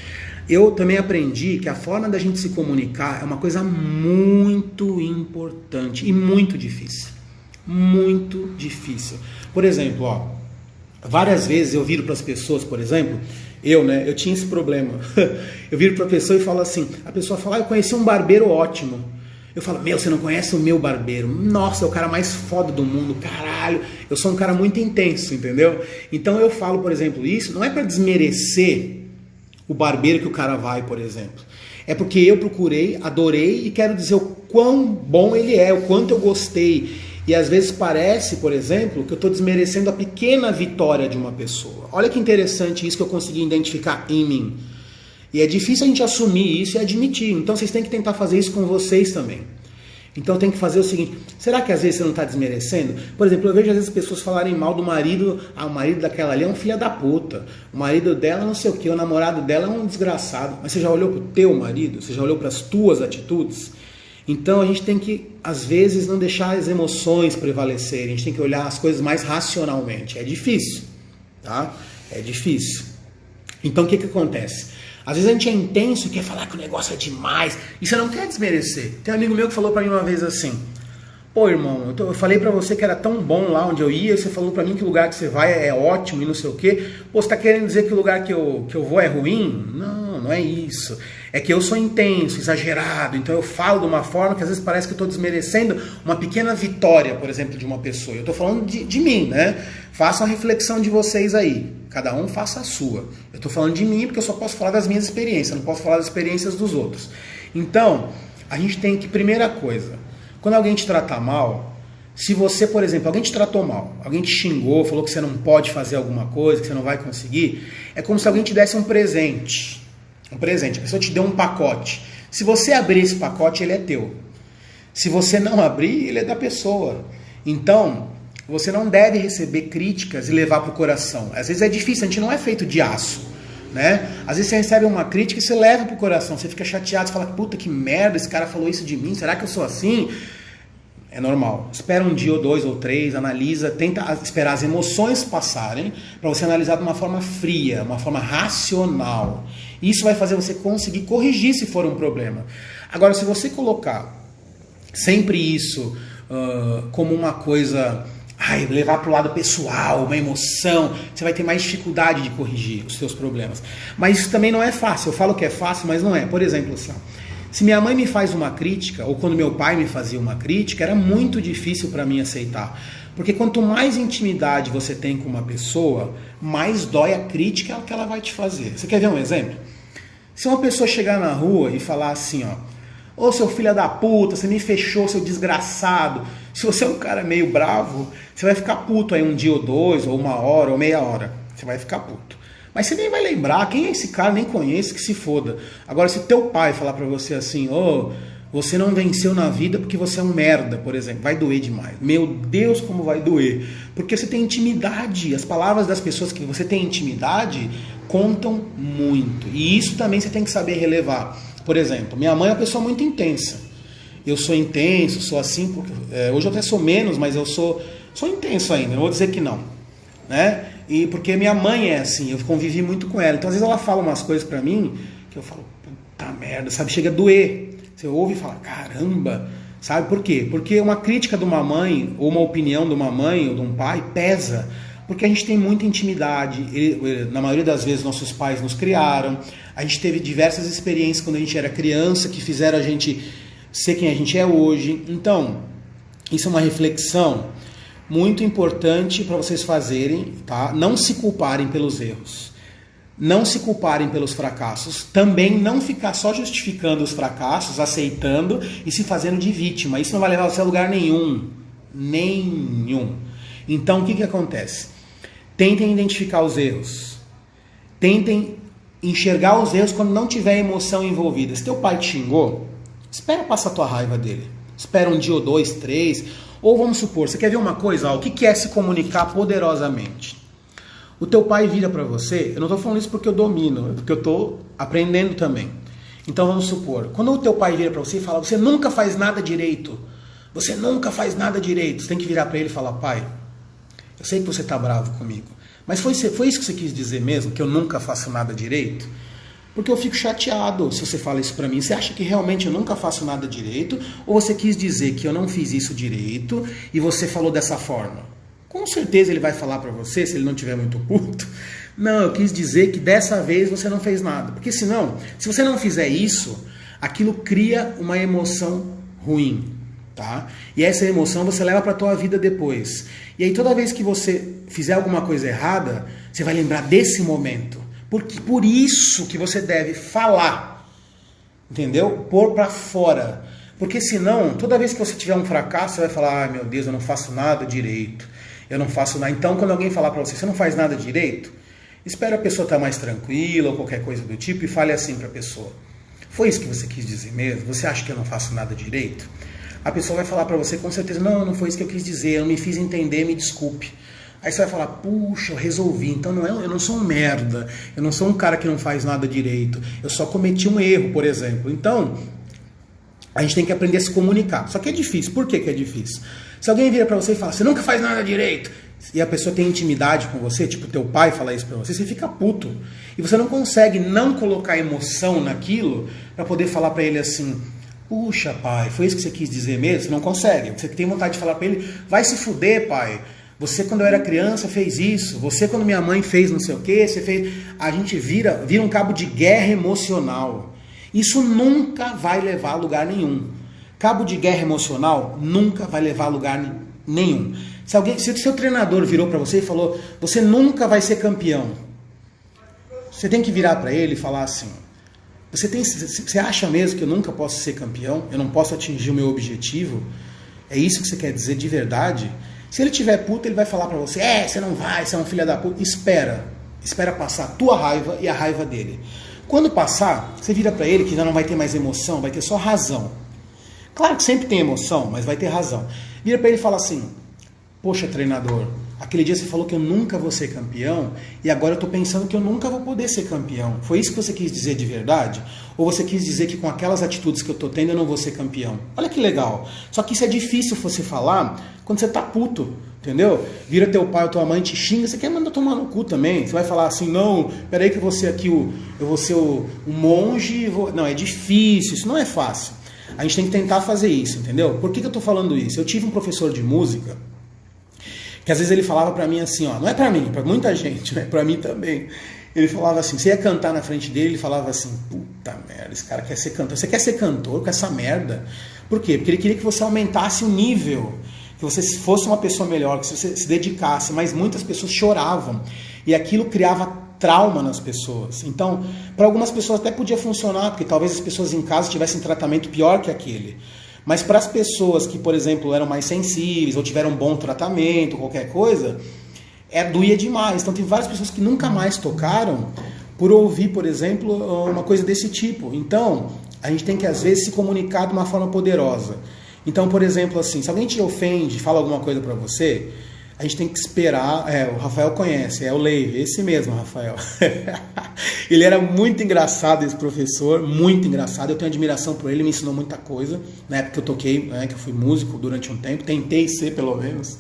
Eu também aprendi que a forma da gente se comunicar é uma coisa muito importante e muito difícil. Muito difícil. Por exemplo, várias vezes eu viro para as pessoas, por exemplo, eu tinha esse problema. Eu viro para a pessoa e falo assim, a pessoa fala, eu conheci um barbeiro ótimo. Eu falo, você não conhece o meu barbeiro? Nossa, é o cara mais foda do mundo, caralho. Eu sou um cara muito intenso, entendeu? Então eu falo, por exemplo, isso não é para desmerecer o barbeiro que o cara vai, por exemplo. É porque eu procurei, adorei e quero dizer o quão bom ele é, o quanto eu gostei. E às vezes parece, por exemplo, que eu estou desmerecendo a pequena vitória de uma pessoa. Olha que interessante isso que eu consegui identificar em mim. E é difícil a gente assumir isso e admitir. Então vocês têm que tentar fazer isso com vocês também. Então tem que fazer o seguinte, será que às vezes você não está desmerecendo? Por exemplo, eu vejo às vezes pessoas falarem mal do marido, o marido daquela ali é um filho da puta, o marido dela não sei o que, o namorado dela é um desgraçado. Mas você já olhou para o teu marido? Você já olhou para as tuas atitudes? Então a gente tem que, às vezes, não deixar as emoções prevalecerem, a gente tem que olhar as coisas mais racionalmente. É difícil, tá? É difícil. Então o que acontece? Às vezes a gente é intenso e quer falar que o negócio é demais, e você não quer desmerecer. Tem um amigo meu que falou pra mim uma vez assim, pô irmão, eu falei pra você que era tão bom lá onde eu ia, e você falou pra mim que o lugar que você vai é ótimo e não sei o quê, pô, você tá querendo dizer que o lugar que eu vou é ruim? Não não é isso. É que eu sou intenso, exagerado, então eu falo de uma forma que às vezes parece que eu estou desmerecendo uma pequena vitória, por exemplo, de uma pessoa. Eu estou falando de mim, né? Façam a reflexão de vocês aí. Cada um faça a sua. Eu estou falando de mim porque eu só posso falar das minhas experiências, não posso falar das experiências dos outros. Então, a gente tem que, primeira coisa, quando alguém te tratar mal, se você, por exemplo, alguém te tratou mal, alguém te xingou, falou que você não pode fazer alguma coisa, que você não vai conseguir, é como se alguém te desse um presente. Um presente, a pessoa te deu um pacote. Se você abrir esse pacote, ele é teu. Se você não abrir, ele é da pessoa. Então, você não deve receber críticas e levar para o coração. Às vezes é difícil, a gente não é feito de aço, né? Às vezes você recebe uma crítica e você leva para o coração, você fica chateado, você fala, puta que merda, esse cara falou isso de mim, será que eu sou assim? É normal. Espera um dia ou 2 ou 3, analisa, tenta esperar as emoções passarem para você analisar de uma forma fria, uma forma racional. Isso vai fazer você conseguir corrigir se for um problema. Agora, se você colocar sempre isso como uma coisa, levar para o lado pessoal, uma emoção, você vai ter mais dificuldade de corrigir os seus problemas. Mas isso também não é fácil. Eu falo que é fácil, mas não é. Por exemplo, assim, se minha mãe me faz uma crítica, ou quando meu pai me fazia uma crítica, era muito difícil para mim aceitar. Porque quanto mais intimidade você tem com uma pessoa, mais dói a crítica que ela vai te fazer. Você quer ver um exemplo? Se uma pessoa chegar na rua e falar assim, ô seu filho da puta, você me fechou, seu desgraçado. Se você é um cara meio bravo, você vai ficar puto aí um dia ou 2, ou 1 hora, ou meia hora. Você vai ficar puto. Mas você nem vai lembrar, quem é esse cara, nem conhece, que se foda. Agora, se teu pai falar pra você assim, você não venceu na vida porque você é um merda, por exemplo, vai doer demais. Meu Deus, como vai doer. Porque você tem intimidade, as palavras das pessoas que você tem intimidade contam muito. E isso também você tem que saber relevar. Por exemplo, minha mãe é uma pessoa muito intensa. Eu sou intenso, sou assim, hoje eu até sou menos, mas eu sou intenso ainda, não vou dizer que não, né? E porque minha mãe é assim, eu convivi muito com ela. Então, às vezes ela fala umas coisas pra mim que eu falo, puta merda, sabe? Chega a doer. Você ouve e fala, caramba, sabe? Por quê? Porque uma crítica de uma mãe, ou uma opinião de uma mãe ou de um pai, pesa. Porque a gente tem muita intimidade. Na maioria das vezes, nossos pais nos criaram. A gente teve diversas experiências quando a gente era criança que fizeram a gente ser quem a gente é hoje. Então, isso é uma reflexão muito importante para vocês fazerem, tá? Não se culparem pelos erros, não se culparem pelos fracassos, também não ficar só justificando os fracassos, aceitando e se fazendo de vítima. Isso não vai levar você a lugar nenhum. Então, o que acontece? Tentem identificar os erros, tentem enxergar os erros quando não tiver emoção envolvida. Se teu pai te xingou, espera passar a tua raiva dele, espera um dia ou 2, 3. Ou vamos supor, você quer ver uma coisa? O que é se comunicar poderosamente? O teu pai vira para você, eu não estou falando isso porque eu domino, é porque eu estou aprendendo também. Então vamos supor, quando o teu pai vira para você e fala, você nunca faz nada direito, você nunca faz nada direito, você tem que virar para ele e falar, pai, eu sei que você está bravo comigo, mas foi isso que você quis dizer mesmo, que eu nunca faço nada direito? Porque eu fico chateado se você fala isso pra mim. Você acha que realmente eu nunca faço nada direito? Ou você quis dizer que eu não fiz isso direito e você falou dessa forma? Com certeza ele vai falar pra você, se ele não estiver muito puto. Não, eu quis dizer que dessa vez você não fez nada. Porque senão, se você não fizer isso, aquilo cria uma emoção ruim. Tá? E essa emoção você leva pra tua vida depois. E aí toda vez que você fizer alguma coisa errada, você vai lembrar desse momento. Porque por isso que você deve falar, entendeu? Pôr pra fora. Porque senão, toda vez que você tiver um fracasso, você vai falar, ai meu Deus, eu não faço nada direito. Eu não faço nada. Então, quando alguém falar pra você, você não faz nada direito, espera a pessoa estar mais tranquila ou qualquer coisa do tipo e fale assim pra pessoa. Foi isso que você quis dizer mesmo? Você acha que eu não faço nada direito? A pessoa vai falar pra você com certeza, não foi isso que eu quis dizer, eu não me fiz entender, me desculpe. Aí você vai falar, puxa, eu resolvi, então eu não sou um merda, eu não sou um cara que não faz nada direito, eu só cometi um erro, por exemplo. Então, a gente tem que aprender a se comunicar. Só que é difícil. Por que é difícil? Se alguém vira pra você e fala, você nunca faz nada direito, e a pessoa tem intimidade com você, tipo teu pai fala isso pra você, você fica puto. E você não consegue não colocar emoção naquilo pra poder falar pra ele assim, puxa pai, foi isso que você quis dizer mesmo? Você não consegue. Você tem vontade de falar pra ele, vai se fuder pai. Você, quando eu era criança, fez isso. Você, quando minha mãe fez não sei o quê, você fez... A gente vira um cabo de guerra emocional. Isso nunca vai levar a lugar nenhum. Cabo de guerra emocional nunca vai levar a lugar nenhum. Se o seu treinador virou para você e falou, você nunca vai ser campeão, você tem que virar para ele e falar assim, você acha mesmo que eu nunca posso ser campeão? Eu não posso atingir o meu objetivo? É isso que você quer dizer de verdade? Se ele tiver puto, ele vai falar pra você, você não vai, você é um filho da puta. Espera passar a tua raiva e a raiva dele. Quando passar, você vira pra ele que já não vai ter mais emoção, vai ter só razão. Claro que sempre tem emoção, mas vai ter razão. Vira pra ele e fala assim, poxa, treinador, aquele dia você falou que eu nunca vou ser campeão e agora eu tô pensando que eu nunca vou poder ser campeão. Foi isso que você quis dizer de verdade? Ou você quis dizer que com aquelas atitudes que eu tô tendo eu não vou ser campeão? Olha que legal. Só que isso é difícil você falar quando você tá puto, entendeu? Vira teu pai ou tua mãe te xinga, você quer mandar tomar no cu também. Você vai falar assim, não, peraí que eu vou ser aqui eu vou ser o monge. Não, é difícil, isso não é fácil. A gente tem que tentar fazer isso, entendeu? Por que eu tô falando isso? Eu tive um professor de música que às vezes ele falava pra mim assim, ó, não é pra mim, pra muita gente, né? Pra mim também. Ele falava assim, você ia cantar na frente dele, ele falava assim, puta merda, esse cara quer ser cantor. Você quer ser cantor com essa merda? Por quê? Porque ele queria que você aumentasse o nível, que você fosse uma pessoa melhor, que você se dedicasse, mas muitas pessoas choravam. E aquilo criava trauma nas pessoas. Então, para algumas pessoas até podia funcionar, porque talvez as pessoas em casa tivessem tratamento pior que aquele. Mas para as pessoas que, por exemplo, eram mais sensíveis ou tiveram um bom tratamento, qualquer coisa, doía demais. Então tem várias pessoas que nunca mais tocaram por ouvir, por exemplo, uma coisa desse tipo. Então, a gente tem que, às vezes, se comunicar de uma forma poderosa. Então, por exemplo, assim, se alguém te ofende, fala alguma coisa para você, a gente tem que esperar. O Rafael conhece, é o Leive, esse mesmo, Rafael. Ele era muito engraçado, esse professor, muito engraçado. Eu tenho admiração por ele, me ensinou muita coisa. Na época que eu toquei, né, que eu fui músico durante um tempo, tentei ser pelo menos.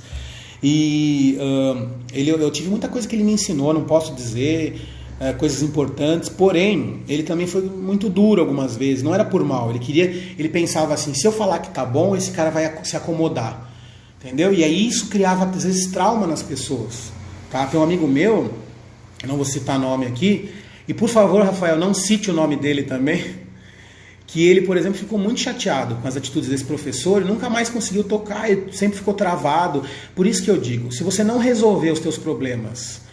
E eu tive muita coisa que ele me ensinou, não posso dizer, coisas importantes. Porém, ele também foi muito duro algumas vezes, não era por mal. Ele pensava assim, se eu falar que tá bom, esse cara vai se acomodar. Entendeu? E aí isso criava, às vezes, trauma nas pessoas. Tá? Tem um amigo meu, eu não vou citar nome aqui, e por favor, Rafael, não cite o nome dele também, que ele, por exemplo, ficou muito chateado com as atitudes desse professor, e nunca mais conseguiu tocar, ele sempre ficou travado. Por isso que eu digo, se você não resolver os teus problemas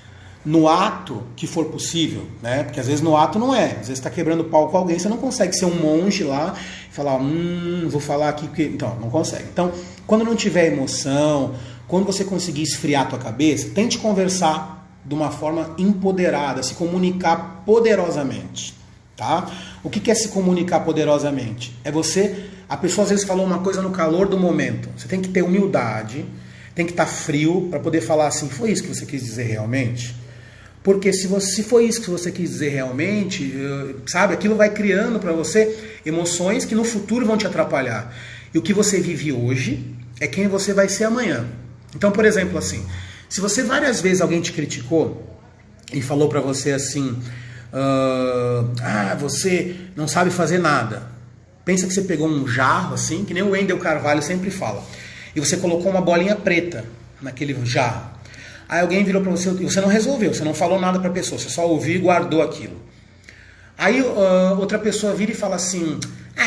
no ato que for possível, né? Porque às vezes no ato não é. Às vezes está quebrando pau com alguém, você não consegue ser um monge lá e falar, vou falar aqui, porque... Então, não consegue. Então, quando não tiver emoção, quando você conseguir esfriar a tua cabeça, tente conversar de uma forma empoderada, se comunicar poderosamente, tá? O que é se comunicar poderosamente? É você... A pessoa às vezes falou uma coisa no calor do momento. Você tem que ter humildade, tem que estar frio para poder falar assim, foi isso que você quis dizer realmente? Porque se foi isso que você quis dizer realmente, sabe, aquilo vai criando para você emoções que no futuro vão te atrapalhar. E o que você vive hoje é quem você vai ser amanhã. Então, por exemplo, assim, se você várias vezes alguém te criticou e falou para você assim, você não sabe fazer nada. Pensa que você pegou um jarro assim, que nem o Wendel Carvalho sempre fala, e você colocou uma bolinha preta naquele jarro. Aí alguém virou para você e você não resolveu, você não falou nada para a pessoa, você só ouviu e guardou aquilo. Aí outra pessoa vira e fala assim,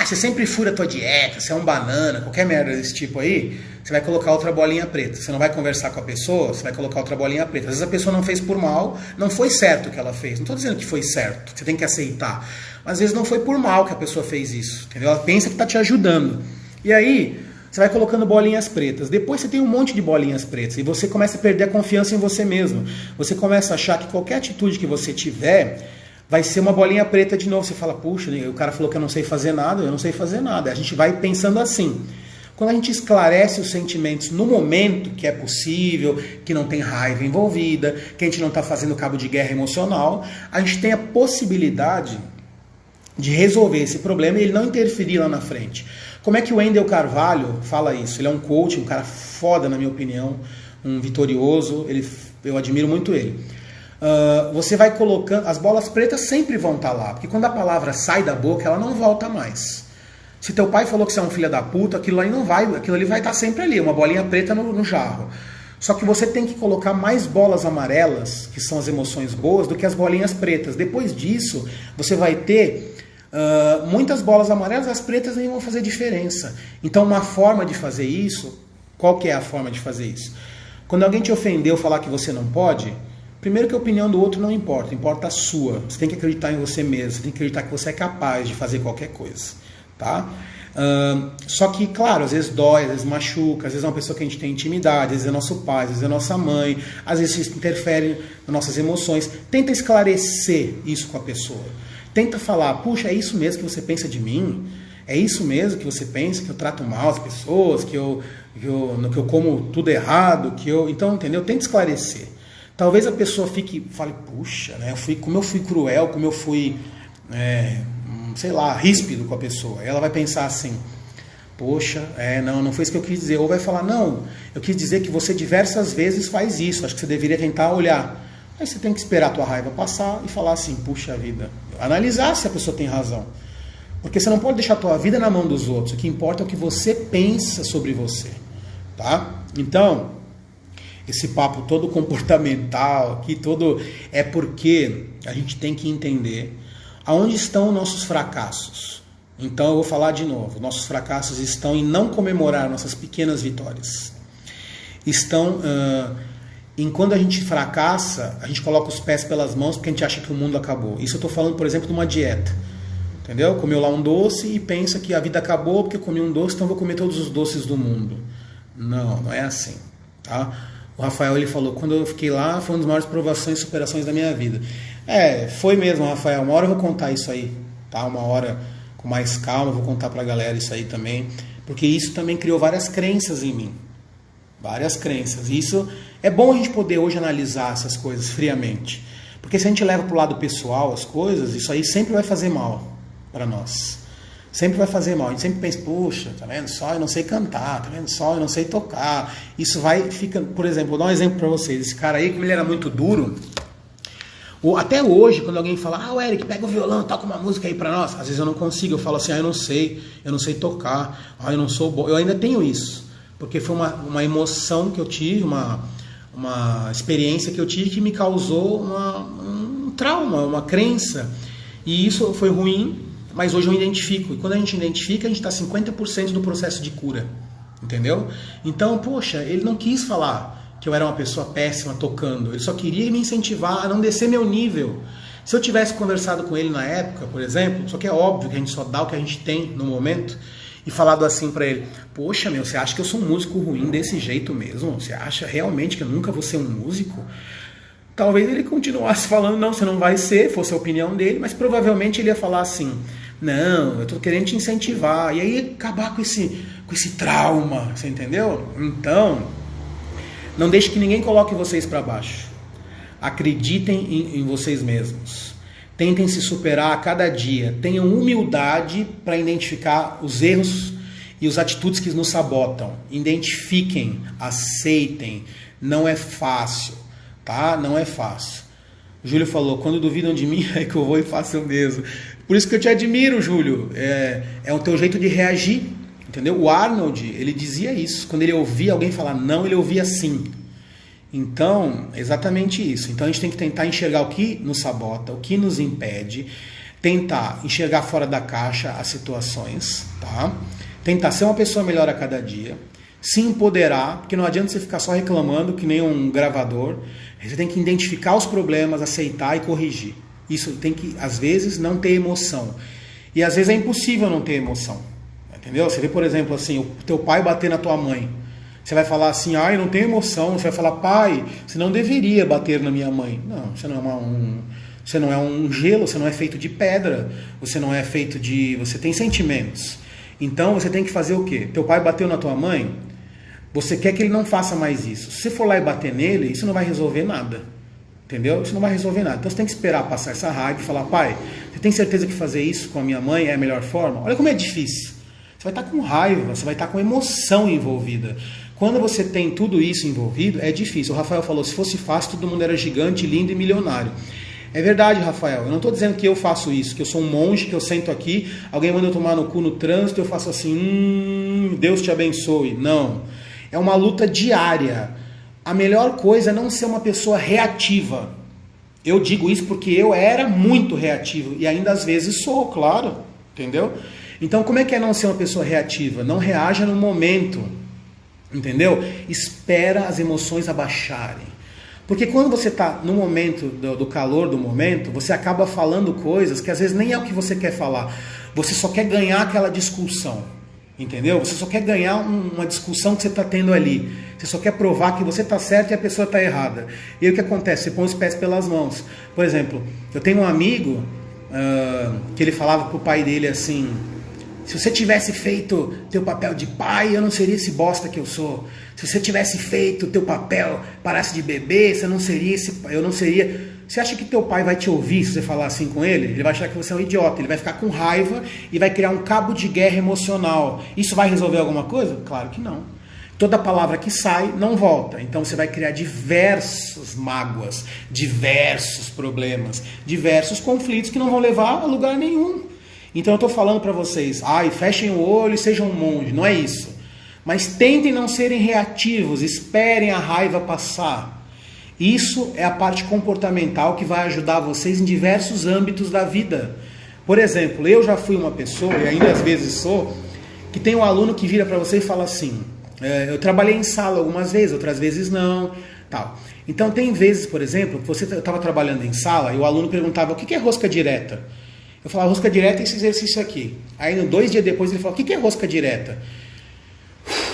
você sempre fura a tua dieta, você é um banana, qualquer merda desse tipo aí, você vai colocar outra bolinha preta. Você não vai conversar com a pessoa, você vai colocar outra bolinha preta. Às vezes a pessoa não fez por mal, não foi certo o que ela fez. Não estou dizendo que foi certo, você tem que aceitar. Mas às vezes não foi por mal que a pessoa fez isso, entendeu? Ela pensa que está te ajudando. E aí... Você vai colocando bolinhas pretas. Depois você tem um monte de bolinhas pretas. E você começa a perder a confiança em você mesmo. Você começa a achar que qualquer atitude que você tiver vai ser uma bolinha preta de novo. Você fala, puxa, o cara falou que eu não sei fazer nada, eu não sei fazer nada. A gente vai pensando assim. Quando a gente esclarece os sentimentos no momento que é possível, que não tem raiva envolvida, que a gente não está fazendo cabo de guerra emocional, a gente tem a possibilidade de resolver esse problema e ele não interferir lá na frente. Como é que o Wendel Carvalho fala isso? Ele é um coach, um cara foda, na minha opinião, um vitorioso, eu admiro muito ele. Você vai colocando... As bolas pretas sempre vão estar lá, porque quando a palavra sai da boca, ela não volta mais. Se teu pai falou que você é um filho da puta, aquilo ali vai estar sempre ali, uma bolinha preta no jarro. Só que você tem que colocar mais bolas amarelas, que são as emoções boas, do que as bolinhas pretas. Depois disso, você vai ter muitas bolas amarelas, as pretas nem vão fazer diferença. Então, uma forma de fazer isso, qual que é a forma de fazer isso? Quando alguém te ofendeu, falar que você não pode, primeiro que a opinião do outro não importa, importa a sua. Você tem que acreditar em você mesmo, você tem que acreditar que você é capaz de fazer qualquer coisa, tá? Só que, claro, às vezes dói, às vezes machuca, às vezes é uma pessoa que a gente tem intimidade, às vezes é nosso pai, às vezes é nossa mãe, às vezes isso interfere nas nossas emoções. Tenta esclarecer isso com a pessoa. Tenta falar, puxa, é isso mesmo que você pensa de mim? É isso mesmo que você pensa, que eu trato mal as pessoas, que eu como tudo errado, Então, entendeu? Tenta esclarecer. Talvez a pessoa fale, puxa, né? Como eu fui cruel, como eu fui, sei lá, ríspido com a pessoa. Ela vai pensar assim, poxa, não foi isso que eu quis dizer. Ou vai falar, não, eu quis dizer que você diversas vezes faz isso, acho que você deveria tentar olhar. Aí você tem que esperar a tua raiva passar e falar assim, puxa vida, analisar se a pessoa tem razão. Porque você não pode deixar a tua vida na mão dos outros, o que importa é o que você pensa sobre você, tá? Então, esse papo todo comportamental, aqui todo é porque a gente tem que entender aonde estão nossos fracassos. Então eu vou falar de novo, nossos fracassos estão em não comemorar nossas pequenas vitórias. Estão em quando a gente fracassa, a gente coloca os pés pelas mãos porque a gente acha que o mundo acabou. Isso eu estou falando, por exemplo, de uma dieta. Entendeu? Comeu lá um doce e pensa que a vida acabou porque eu comi um doce, então eu vou comer todos os doces do mundo. Não, não é assim. Tá? O Rafael ele falou, quando eu fiquei lá, foi uma das maiores provações e superações da minha vida. Foi mesmo, Rafael. Uma hora eu vou contar isso aí. Tá? Uma hora com mais calma, eu vou contar pra galera isso aí também. Porque isso também criou várias crenças em mim. Várias crenças. E isso é bom a gente poder hoje analisar essas coisas friamente. Porque se a gente leva pro lado pessoal as coisas, isso aí sempre vai fazer mal para nós. Sempre vai fazer mal. A gente sempre pensa, puxa, tá vendo só? Eu não sei cantar, tá vendo só? Eu não sei tocar. Isso fica, por exemplo, vou dar um exemplo para vocês. Esse cara aí, como ele era muito duro, até hoje, quando alguém fala, o Eric, pega o violão, toca uma música aí para nós. Às vezes eu não consigo, eu falo assim, eu não sei tocar, eu não sou bom. Eu ainda tenho isso, porque foi uma emoção que eu tive, uma experiência que eu tive que me causou um trauma, uma crença. E isso foi ruim, mas hoje eu identifico. E quando a gente identifica, a gente está 50% do processo de cura. Entendeu? Então, poxa, ele não quis falar que eu era uma pessoa péssima tocando. Ele só queria me incentivar a não descer meu nível. Se eu tivesse conversado com ele na época, por exemplo, só que é óbvio que a gente só dá o que a gente tem no momento, e falado assim pra ele, poxa, você acha que eu sou um músico ruim desse jeito mesmo? Você acha realmente que eu nunca vou ser um músico? Talvez ele continuasse falando, não, você não vai ser, fosse a opinião dele, mas provavelmente ele ia falar assim, não, eu tô querendo te incentivar, e aí acabar com esse trauma, você entendeu? Então, não deixe que ninguém coloque vocês para baixo. Acreditem em vocês mesmos. Tentem se superar a cada dia. Tenham humildade para identificar os erros e as atitudes que nos sabotam. Identifiquem, aceitem. Não é fácil, tá? Não é fácil. O Júlio falou, quando duvidam de mim, é que eu vou e faço eu mesmo. Por isso que eu te admiro, Júlio. É o teu jeito de reagir, entendeu? O Arnold, ele dizia isso. Quando ele ouvia alguém falar não, ele ouvia sim. Então, exatamente isso. Então a gente tem que tentar enxergar o que nos sabota, o que nos impede, tentar enxergar fora da caixa as situações, tá? Tentar ser uma pessoa melhor a cada dia, se empoderar, porque não adianta você ficar só reclamando que nem um gravador. Você tem que identificar os problemas, aceitar e corrigir. Isso tem que, às vezes, não ter emoção. E às vezes é impossível não ter emoção. Entendeu? Você vê, por exemplo, assim, o teu pai bater na tua mãe. Você vai falar assim, eu não tenho emoção. Você vai falar, pai, você não deveria bater na minha mãe. Não, você não é um gelo, você não é feito de pedra, você não é feito de... Você tem sentimentos. Então você tem que fazer o quê? Teu pai bateu na tua mãe, você quer que ele não faça mais isso. Se você for lá e bater nele, isso não vai resolver nada. Entendeu? Isso não vai resolver nada. Então você tem que esperar passar essa raiva e falar, pai, você tem certeza que fazer isso com a minha mãe é a melhor forma? Olha como é difícil. Você vai estar com raiva, você vai estar com emoção envolvida. Quando você tem tudo isso envolvido, é difícil. O Rafael falou, se fosse fácil, todo mundo era gigante, lindo e milionário. É verdade, Rafael. Eu não estou dizendo que eu faço isso, que eu sou um monge, que eu sento aqui, alguém manda eu tomar no cu no trânsito, eu faço assim, Deus te abençoe. Não. É uma luta diária. A melhor coisa é não ser uma pessoa reativa. Eu digo isso porque eu era muito reativo e ainda às vezes sou, claro, entendeu? Então como é que é não ser uma pessoa reativa? Não reaja no momento, entendeu? Espera as emoções abaixarem. Porque quando você está no momento do calor do momento, você acaba falando coisas que às vezes nem é o que você quer falar. Você só quer ganhar aquela discussão, entendeu? Você só quer ganhar uma discussão que você está tendo ali. Você só quer provar que você está certo e a pessoa está errada. E aí o que acontece? Você põe os pés pelas mãos. Por exemplo, eu tenho um amigo que ele falava pro pai dele assim: se você tivesse feito teu papel de pai, eu não seria esse bosta que eu sou. Se você tivesse feito teu papel, parasse de beber, você não seria eu não seria. Você acha que teu pai vai te ouvir se você falar assim com ele? Ele vai achar que você é um idiota, ele vai ficar com raiva e vai criar um cabo de guerra emocional. Isso vai resolver alguma coisa? Claro que não. Toda palavra que sai não volta. Então você vai criar diversas mágoas, diversos problemas, diversos conflitos que não vão levar a lugar nenhum. Então eu estou falando para vocês, fechem o olho e sejam um monge. Não é isso. Mas tentem não serem reativos, esperem a raiva passar. Isso é a parte comportamental que vai ajudar vocês em diversos âmbitos da vida. Por exemplo, eu já fui uma pessoa, e ainda às vezes sou, que tem um aluno que vira para você e fala assim: eu trabalhei em sala algumas vezes, outras vezes não, tal. Então tem vezes, por exemplo, que você estava trabalhando em sala e o aluno perguntava: o que é rosca direta? Eu falava: rosca direta é esse exercício aqui. Aí 2 dias depois ele falou: o que é rosca direta?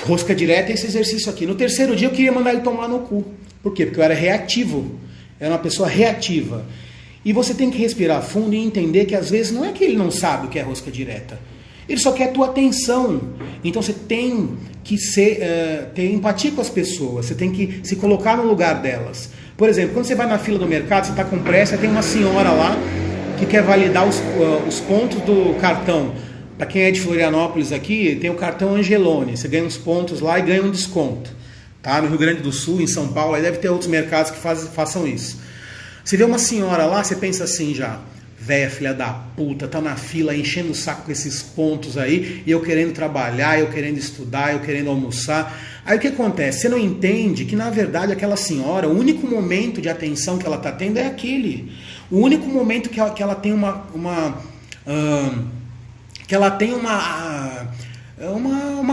Rosca direta é esse exercício aqui. No 3º dia eu queria mandar ele tomar no cu. Por quê? Porque eu era reativo. Eu era uma pessoa reativa. E você tem que respirar fundo e entender que às vezes não é que ele não sabe o que é rosca direta. Ele só quer a tua atenção. Então você tem que ter empatia com as pessoas. Você tem que se colocar no lugar delas. Por exemplo, quando você vai na fila do mercado, você está com pressa, tem uma senhora lá que quer validar os pontos do cartão. Para quem é de Florianópolis aqui, tem o cartão Angelone. Você ganha uns pontos lá e ganha um desconto. Tá? No Rio Grande do Sul, em São Paulo, aí deve ter outros mercados que façam isso. Você vê uma senhora lá, você pensa assim já: véia filha da puta, tá na fila enchendo o saco com esses pontos aí, e eu querendo trabalhar, eu querendo estudar, eu querendo almoçar. Aí o que acontece? Você não entende que na verdade aquela senhora, o único momento de atenção que ela tá tendo é aquele. O único momento que ela tem uma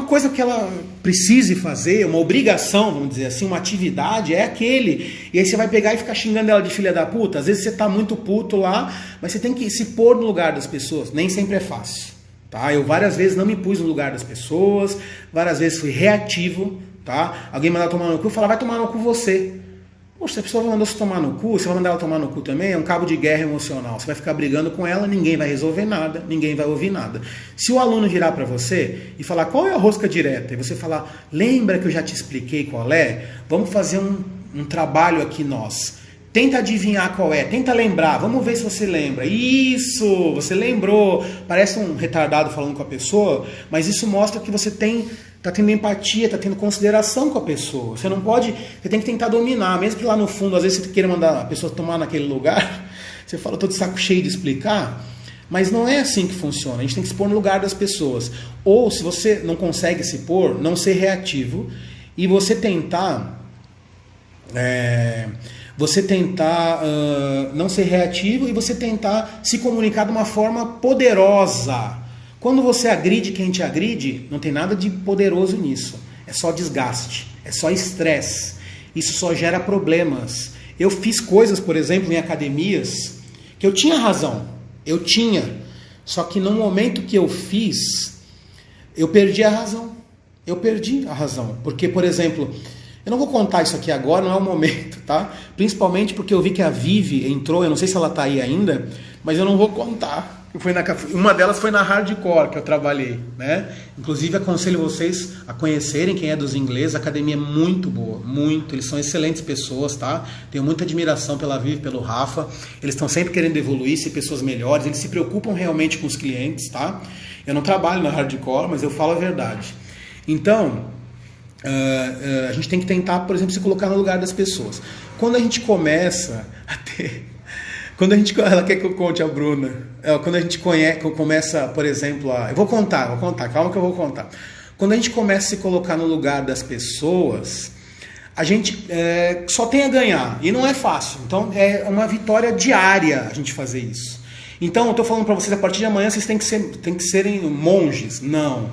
coisa que ela precise fazer, uma obrigação, vamos dizer assim, uma atividade, é aquele. E aí você vai pegar e ficar xingando ela de filha da puta. Às vezes você tá muito puto lá, mas você tem que se pôr no lugar das pessoas. Nem sempre é fácil. Tá? Eu várias vezes não me pus no lugar das pessoas, várias vezes fui reativo. Tá? Alguém mandava tomar no cu, eu falava: vai tomar no cu você. Poxa, se a pessoa mandou se tomar no cu, você vai mandar ela tomar no cu também, é um cabo de guerra emocional. Você vai ficar brigando com ela, ninguém vai resolver nada, ninguém vai ouvir nada. Se o aluno virar para você e falar: qual é a rosca direta? E você falar: lembra que eu já te expliquei qual é? Vamos fazer um trabalho aqui nós. Tenta adivinhar qual é, tenta lembrar, vamos ver se você lembra. Isso, você lembrou. Parece um retardado falando com a pessoa, mas isso mostra que você está tendo empatia, está tendo consideração com a pessoa. Você não pode, você tem que tentar dominar, mesmo que lá no fundo, às vezes você queira mandar a pessoa tomar naquele lugar, você fala: tô de saco cheio de explicar, mas não é assim que funciona. A gente tem que se pôr no lugar das pessoas. Ou se você não consegue se pôr, não ser reativo e você tentar não ser reativo e você tentar se comunicar de uma forma poderosa. Quando você agride quem te agride, não tem nada de poderoso nisso. É só desgaste, é só estresse. Isso só gera problemas. Eu fiz coisas, por exemplo, em academias, que eu tinha razão. Eu tinha. Só que no momento que eu fiz, eu perdi a razão. Eu perdi a razão. Porque, por exemplo, eu não vou contar isso aqui agora, não é o momento, tá? Principalmente porque eu vi que a Vivi entrou, eu não sei se ela tá aí ainda, mas eu não vou contar. Uma delas foi na Hardcore que eu trabalhei, né? Inclusive aconselho vocês a conhecerem, quem é dos ingleses, a academia é muito boa, muito, eles são excelentes pessoas, tá? Tenho muita admiração pela Vivi, pelo Rafa, eles estão sempre querendo evoluir, ser pessoas melhores, eles se preocupam realmente com os clientes, tá? Eu não trabalho na Hardcore, mas eu falo a verdade. Então, a gente tem que tentar, por exemplo, se colocar no lugar das pessoas. Quando a gente começa a ter... Ela quer que eu conte a Bruna. Quando a gente começa, por exemplo, eu vou contar, calma que eu vou contar. Quando a gente começa a se colocar no lugar das pessoas, a gente só tem a ganhar. E não é fácil. Então é uma vitória diária a gente fazer isso. Então eu estou falando para vocês, a partir de amanhã vocês têm que serem monges. Não.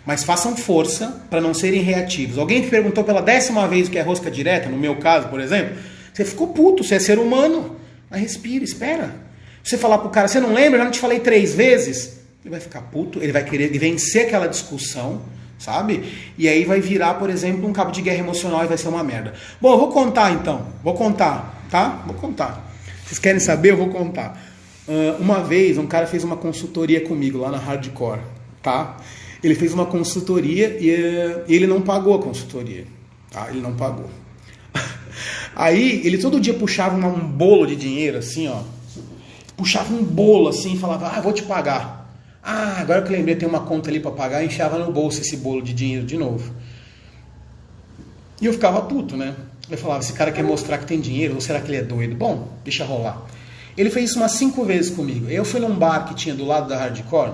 Mas façam força para não serem reativos. Alguém te perguntou pela 10ª vez o que é rosca direta, no meu caso, por exemplo, você ficou puto, você é ser humano. Mas respira, espera. Você falar pro cara, você não lembra? Eu já não te falei 3 vezes. Ele vai ficar puto, ele vai querer vencer aquela discussão, sabe? E aí vai virar, por exemplo, um cabo de guerra emocional e vai ser uma merda. Bom, eu vou contar então. Vou contar, tá? Vou contar. Vocês querem saber? Eu vou contar. Uma vez, um cara fez uma consultoria comigo lá na Hardcore, tá? Ele fez uma consultoria e ele não pagou a consultoria, tá? Ele não pagou. Aí, ele todo dia puxava um bolo de dinheiro, assim, ó. Puxava um bolo, assim, e falava, vou te pagar. Agora que eu lembrei, tem uma conta ali pra pagar, e enfiava no bolso esse bolo de dinheiro de novo. E eu ficava puto, né? Eu falava, esse cara quer mostrar que tem dinheiro, ou será que ele é doido? Bom, deixa rolar. Ele fez isso umas 5 vezes comigo. Eu fui num bar que tinha do lado da Hardcore,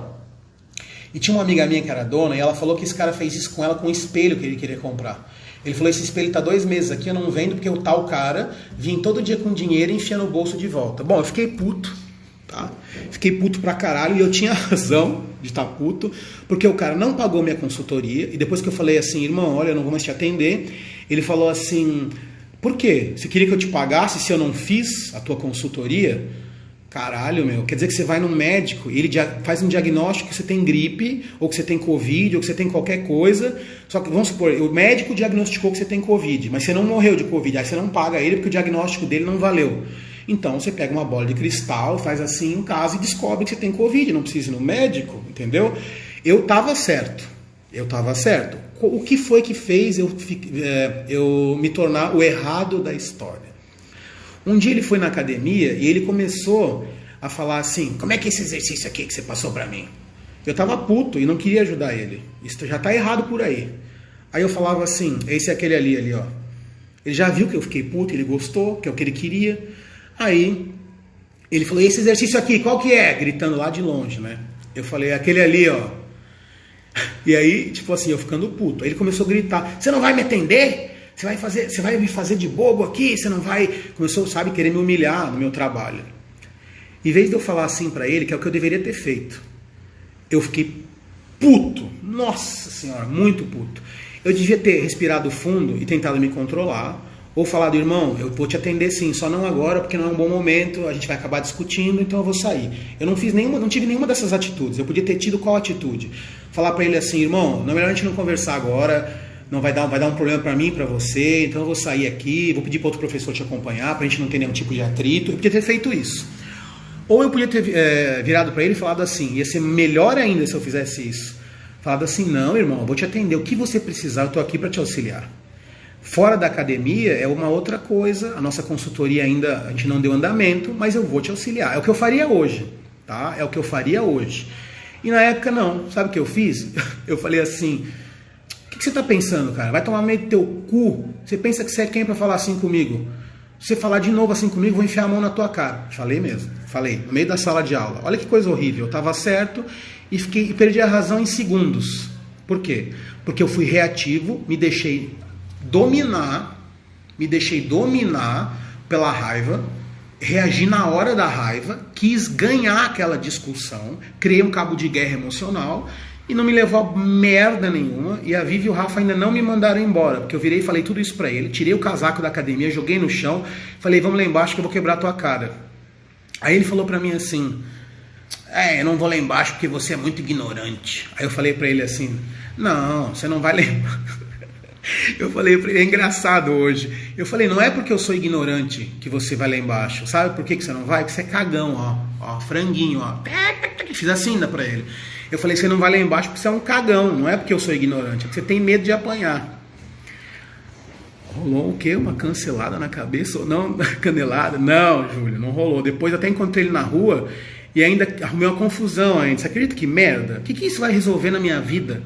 e tinha uma amiga minha que era dona, e ela falou que esse cara fez isso com ela com um espelho que ele queria comprar. Ele falou, esse espelho tá 2 meses aqui, eu não vendo porque o tal cara vinha todo dia com dinheiro e enfia no bolso de volta. Bom, eu fiquei puto, tá? Fiquei puto pra caralho e eu tinha razão de estar puto, porque o cara não pagou minha consultoria, e depois que eu falei assim, irmão, olha, eu não vou mais te atender, ele falou assim, por quê? Você queria que eu te pagasse se eu não fiz a tua consultoria? Caralho, meu, quer dizer que você vai num médico e ele faz um diagnóstico que você tem gripe, ou que você tem Covid, ou que você tem qualquer coisa, só que, vamos supor, o médico diagnosticou que você tem Covid, mas você não morreu de Covid, aí você não paga ele porque o diagnóstico dele não valeu. Então você pega uma bola de cristal, faz assim em casa e descobre que você tem Covid, não precisa ir no médico, entendeu? Eu tava certo. O que foi que fez eu me tornar o errado da história? Um dia ele foi na academia e ele começou a falar assim, como é que é esse exercício aqui que você passou pra mim? Eu tava puto e não queria ajudar ele. Isso já tá errado por aí. Aí eu falava assim, esse é aquele ali, ó. Ele já viu que eu fiquei puto, ele gostou, que é o que ele queria. Aí ele falou, esse exercício aqui, qual que é? Gritando lá de longe, né? Eu falei, aquele ali, ó. E aí, tipo assim, eu ficando puto. Aí ele começou a gritar, você não vai me atender? Você vai me fazer de bobo aqui? Você não vai... Começou, sabe, querer me humilhar no meu trabalho. Em vez de eu falar assim pra ele, que é o que eu deveria ter feito, eu fiquei puto. Nossa senhora, muito puto. Eu devia ter respirado fundo e tentado me controlar, ou falado, irmão, eu vou te atender sim, só não agora, porque não é um bom momento, a gente vai acabar discutindo, então eu vou sair. Eu não tive nenhuma dessas atitudes. Eu podia ter tido qual atitude? Falar pra ele assim, irmão, não é melhor a gente não conversar agora, não vai dar um problema pra mim, pra você, então eu vou sair aqui, vou pedir para outro professor te acompanhar, pra gente não ter nenhum tipo de atrito. Eu podia ter feito isso. Ou eu podia ter virado pra ele e falado assim, ia ser melhor ainda se eu fizesse isso. Falado assim, não, irmão, eu vou te atender, o que você precisar, eu tô aqui pra te auxiliar. Fora da academia é uma outra coisa, a nossa consultoria ainda, a gente não deu andamento, mas eu vou te auxiliar. É o que eu faria hoje, tá? É o que eu faria hoje. E na época não, sabe o que eu fiz? Eu falei assim... O que você está pensando, cara? Vai tomar meio do teu cu? Você pensa que você é quem para falar assim comigo? Se você falar de novo assim comigo, vou enfiar a mão na tua cara. Falei mesmo. Falei, no meio da sala de aula. Olha que coisa horrível. Eu estava certo e perdi a razão em segundos. Por quê? Porque eu fui reativo, me deixei dominar pela raiva, reagi na hora da raiva, quis ganhar aquela discussão, criei um cabo de guerra emocional e não me levou a merda nenhuma. E a Vivi e o Rafa ainda não me mandaram embora, porque eu virei e falei tudo isso pra ele, tirei o casaco da academia, joguei no chão, falei, vamos lá embaixo que eu vou quebrar tua cara. Aí ele falou pra mim assim, eu não vou lá embaixo porque você é muito ignorante. Aí eu falei pra ele assim, não, você não vai lá embaixo. Eu falei pra ele, é engraçado hoje. Eu falei, não é porque eu sou ignorante que você vai lá embaixo. Sabe por que você não vai? Porque você é cagão, ó, franguinho, ó. Fiz assim ainda pra ele. Eu falei, você não vai lá embaixo porque você é um cagão. Não é porque eu sou ignorante, é porque você tem medo de apanhar. Rolou o quê? Uma cancelada na cabeça? Ou não, canelada? Não, Júlio, não rolou. Depois eu até encontrei ele na rua e ainda arrumei uma confusão ainda. Você acredita que merda? O que isso vai resolver na minha vida?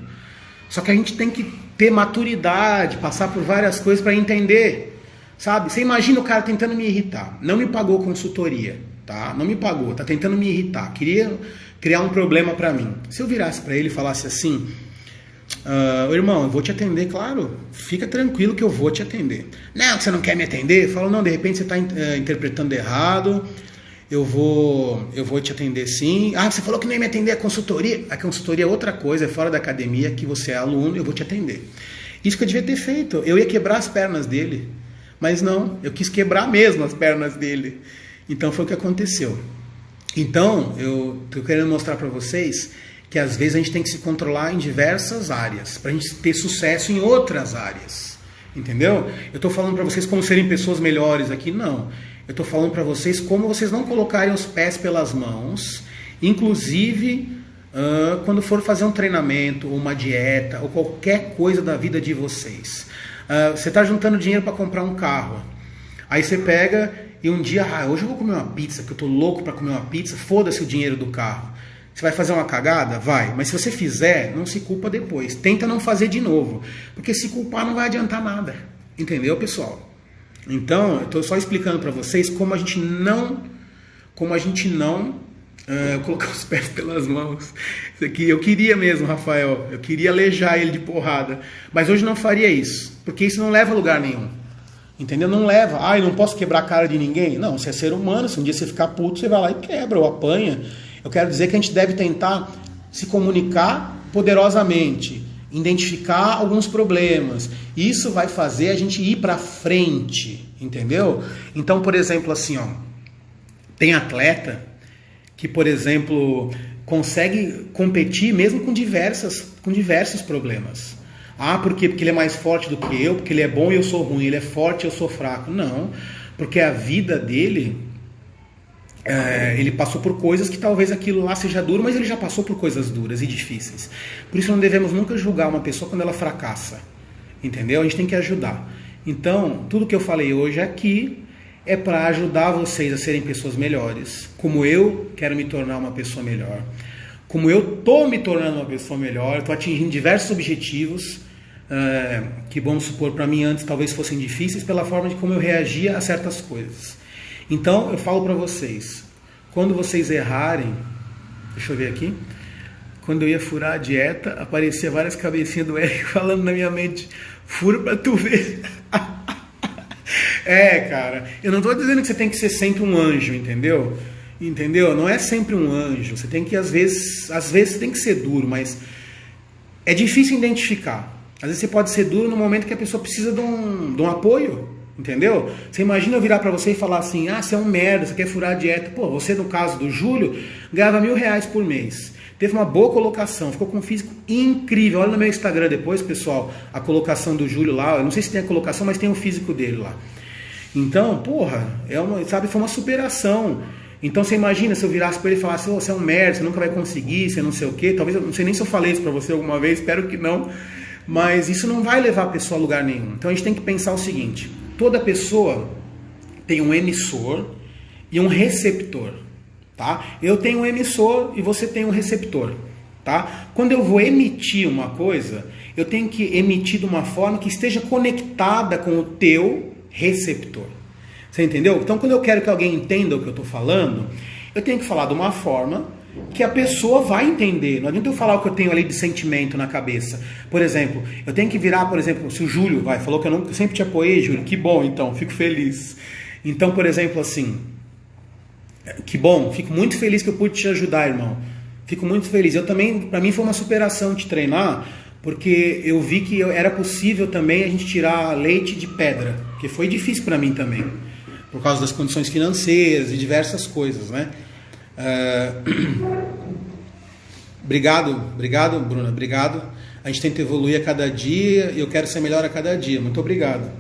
Só que a gente tem que ter maturidade, passar por várias coisas para entender, sabe? Você imagina o cara tentando me irritar, não me pagou consultoria, tá? Não me pagou, tá tentando me irritar, queria criar um problema para mim. Se eu virasse para ele e falasse assim, Irmão, eu vou te atender, claro. Fica tranquilo que eu vou te atender. Não, você não quer me atender? Eu falo, não, de repente você está interpretando errado. Eu vou te atender sim. Ah, você falou que nem me atender a consultoria. A consultoria é outra coisa, é fora da academia, que você é aluno, eu vou te atender. Isso que eu devia ter feito. Eu ia quebrar as pernas dele. Mas não, eu quis quebrar mesmo as pernas dele. Então foi o que aconteceu. Então, eu estou querendo mostrar para vocês que às vezes a gente tem que se controlar em diversas áreas, para a gente ter sucesso em outras áreas. Entendeu? Eu estou falando para vocês como serem pessoas melhores aqui? Não. Eu estou falando para vocês como vocês não colocarem os pés pelas mãos, inclusive quando for fazer um treinamento, uma dieta, ou qualquer coisa da vida de vocês. Você está juntando dinheiro para comprar um carro. Aí você pega e um dia, hoje eu vou comer uma pizza, que eu estou louco para comer uma pizza, foda-se o dinheiro do carro. Você vai fazer uma cagada? Vai. Mas se você fizer, não se culpa depois. Tenta não fazer de novo. Porque se culpar não vai adiantar nada. Entendeu, pessoal? Então, eu estou só explicando para vocês como a gente não colocar os pés pelas mãos. Isso aqui, eu queria mesmo, Rafael. Eu queria alejar ele de porrada. Mas hoje não faria isso. Porque isso não leva a lugar nenhum. Entendeu? Não leva. Eu não posso quebrar a cara de ninguém. Não, você é ser humano. Se um dia você ficar puto, você vai lá e quebra ou apanha. Eu quero dizer que a gente deve tentar se comunicar poderosamente, identificar alguns problemas. Isso vai fazer a gente ir para frente, entendeu? Então, por exemplo, assim, tem atleta que, por exemplo, consegue competir mesmo com diversos problemas. Por quê? Porque ele é mais forte do que eu, porque ele é bom e eu sou ruim, ele é forte e eu sou fraco. Não, porque a vida dele... ele passou por coisas que talvez aquilo lá seja duro, mas ele já passou por coisas duras e difíceis. Por isso não devemos nunca julgar uma pessoa quando ela fracassa. Entendeu? A gente tem que ajudar. Então, tudo que eu falei hoje aqui é para ajudar vocês a serem pessoas melhores. Como eu quero me tornar uma pessoa melhor. Como eu estou me tornando uma pessoa melhor. Estou atingindo diversos objetivos que, vamos supor, para mim antes talvez fossem difíceis pela forma de como eu reagia a certas coisas. Então, eu falo para vocês, quando vocês errarem, deixa eu ver aqui, quando eu ia furar a dieta, aparecia várias cabecinhas do Eric falando na minha mente, fura pra tu ver. Cara, eu não estou dizendo que você tem que ser sempre um anjo, entendeu? Entendeu? Não é sempre um anjo, você tem que, às vezes tem que ser duro, mas é difícil identificar. Às vezes você pode ser duro no momento que a pessoa precisa de um apoio. Entendeu? Você imagina eu virar pra você e falar assim, você é um merda, você quer furar a dieta. Pô, você no caso do Júlio, ganhava R$1.000 por mês. Teve uma boa colocação, ficou com um físico incrível. Olha no meu Instagram depois, pessoal, a colocação do Júlio lá. Eu não sei se tem a colocação, mas tem o físico dele lá. Então, porra, foi uma superação. Então você imagina se eu virasse pra ele e falasse, você é um merda, você nunca vai conseguir, você não sei o quê. Talvez, eu não sei nem se eu falei isso pra você alguma vez, espero que não. Mas isso não vai levar a pessoa a lugar nenhum. Então a gente tem que pensar o seguinte... Toda pessoa tem um emissor e um receptor, tá? Eu tenho um emissor e você tem um receptor, tá? Quando eu vou emitir uma coisa, eu tenho que emitir de uma forma que esteja conectada com o teu receptor. Você entendeu? Então, quando eu quero que alguém entenda o que eu estou falando, eu tenho que falar de uma forma que a pessoa vai entender. Não adianta eu falar o que eu tenho ali de sentimento na cabeça. Por exemplo, eu tenho que virar, por exemplo, se o Júlio falou que eu sempre te apoiei, Júlio, que bom, então, fico feliz. Então, por exemplo, assim, que bom, fico muito feliz que eu pude te ajudar, irmão. Fico muito feliz. Eu também, para mim foi uma superação te treinar, porque eu vi que era possível também a gente tirar leite de pedra, que foi difícil para mim também, por causa das condições financeiras e diversas coisas, né? Obrigado, Bruna, obrigado. A gente tenta evoluir a cada dia e eu quero ser melhor a cada dia. Muito obrigado.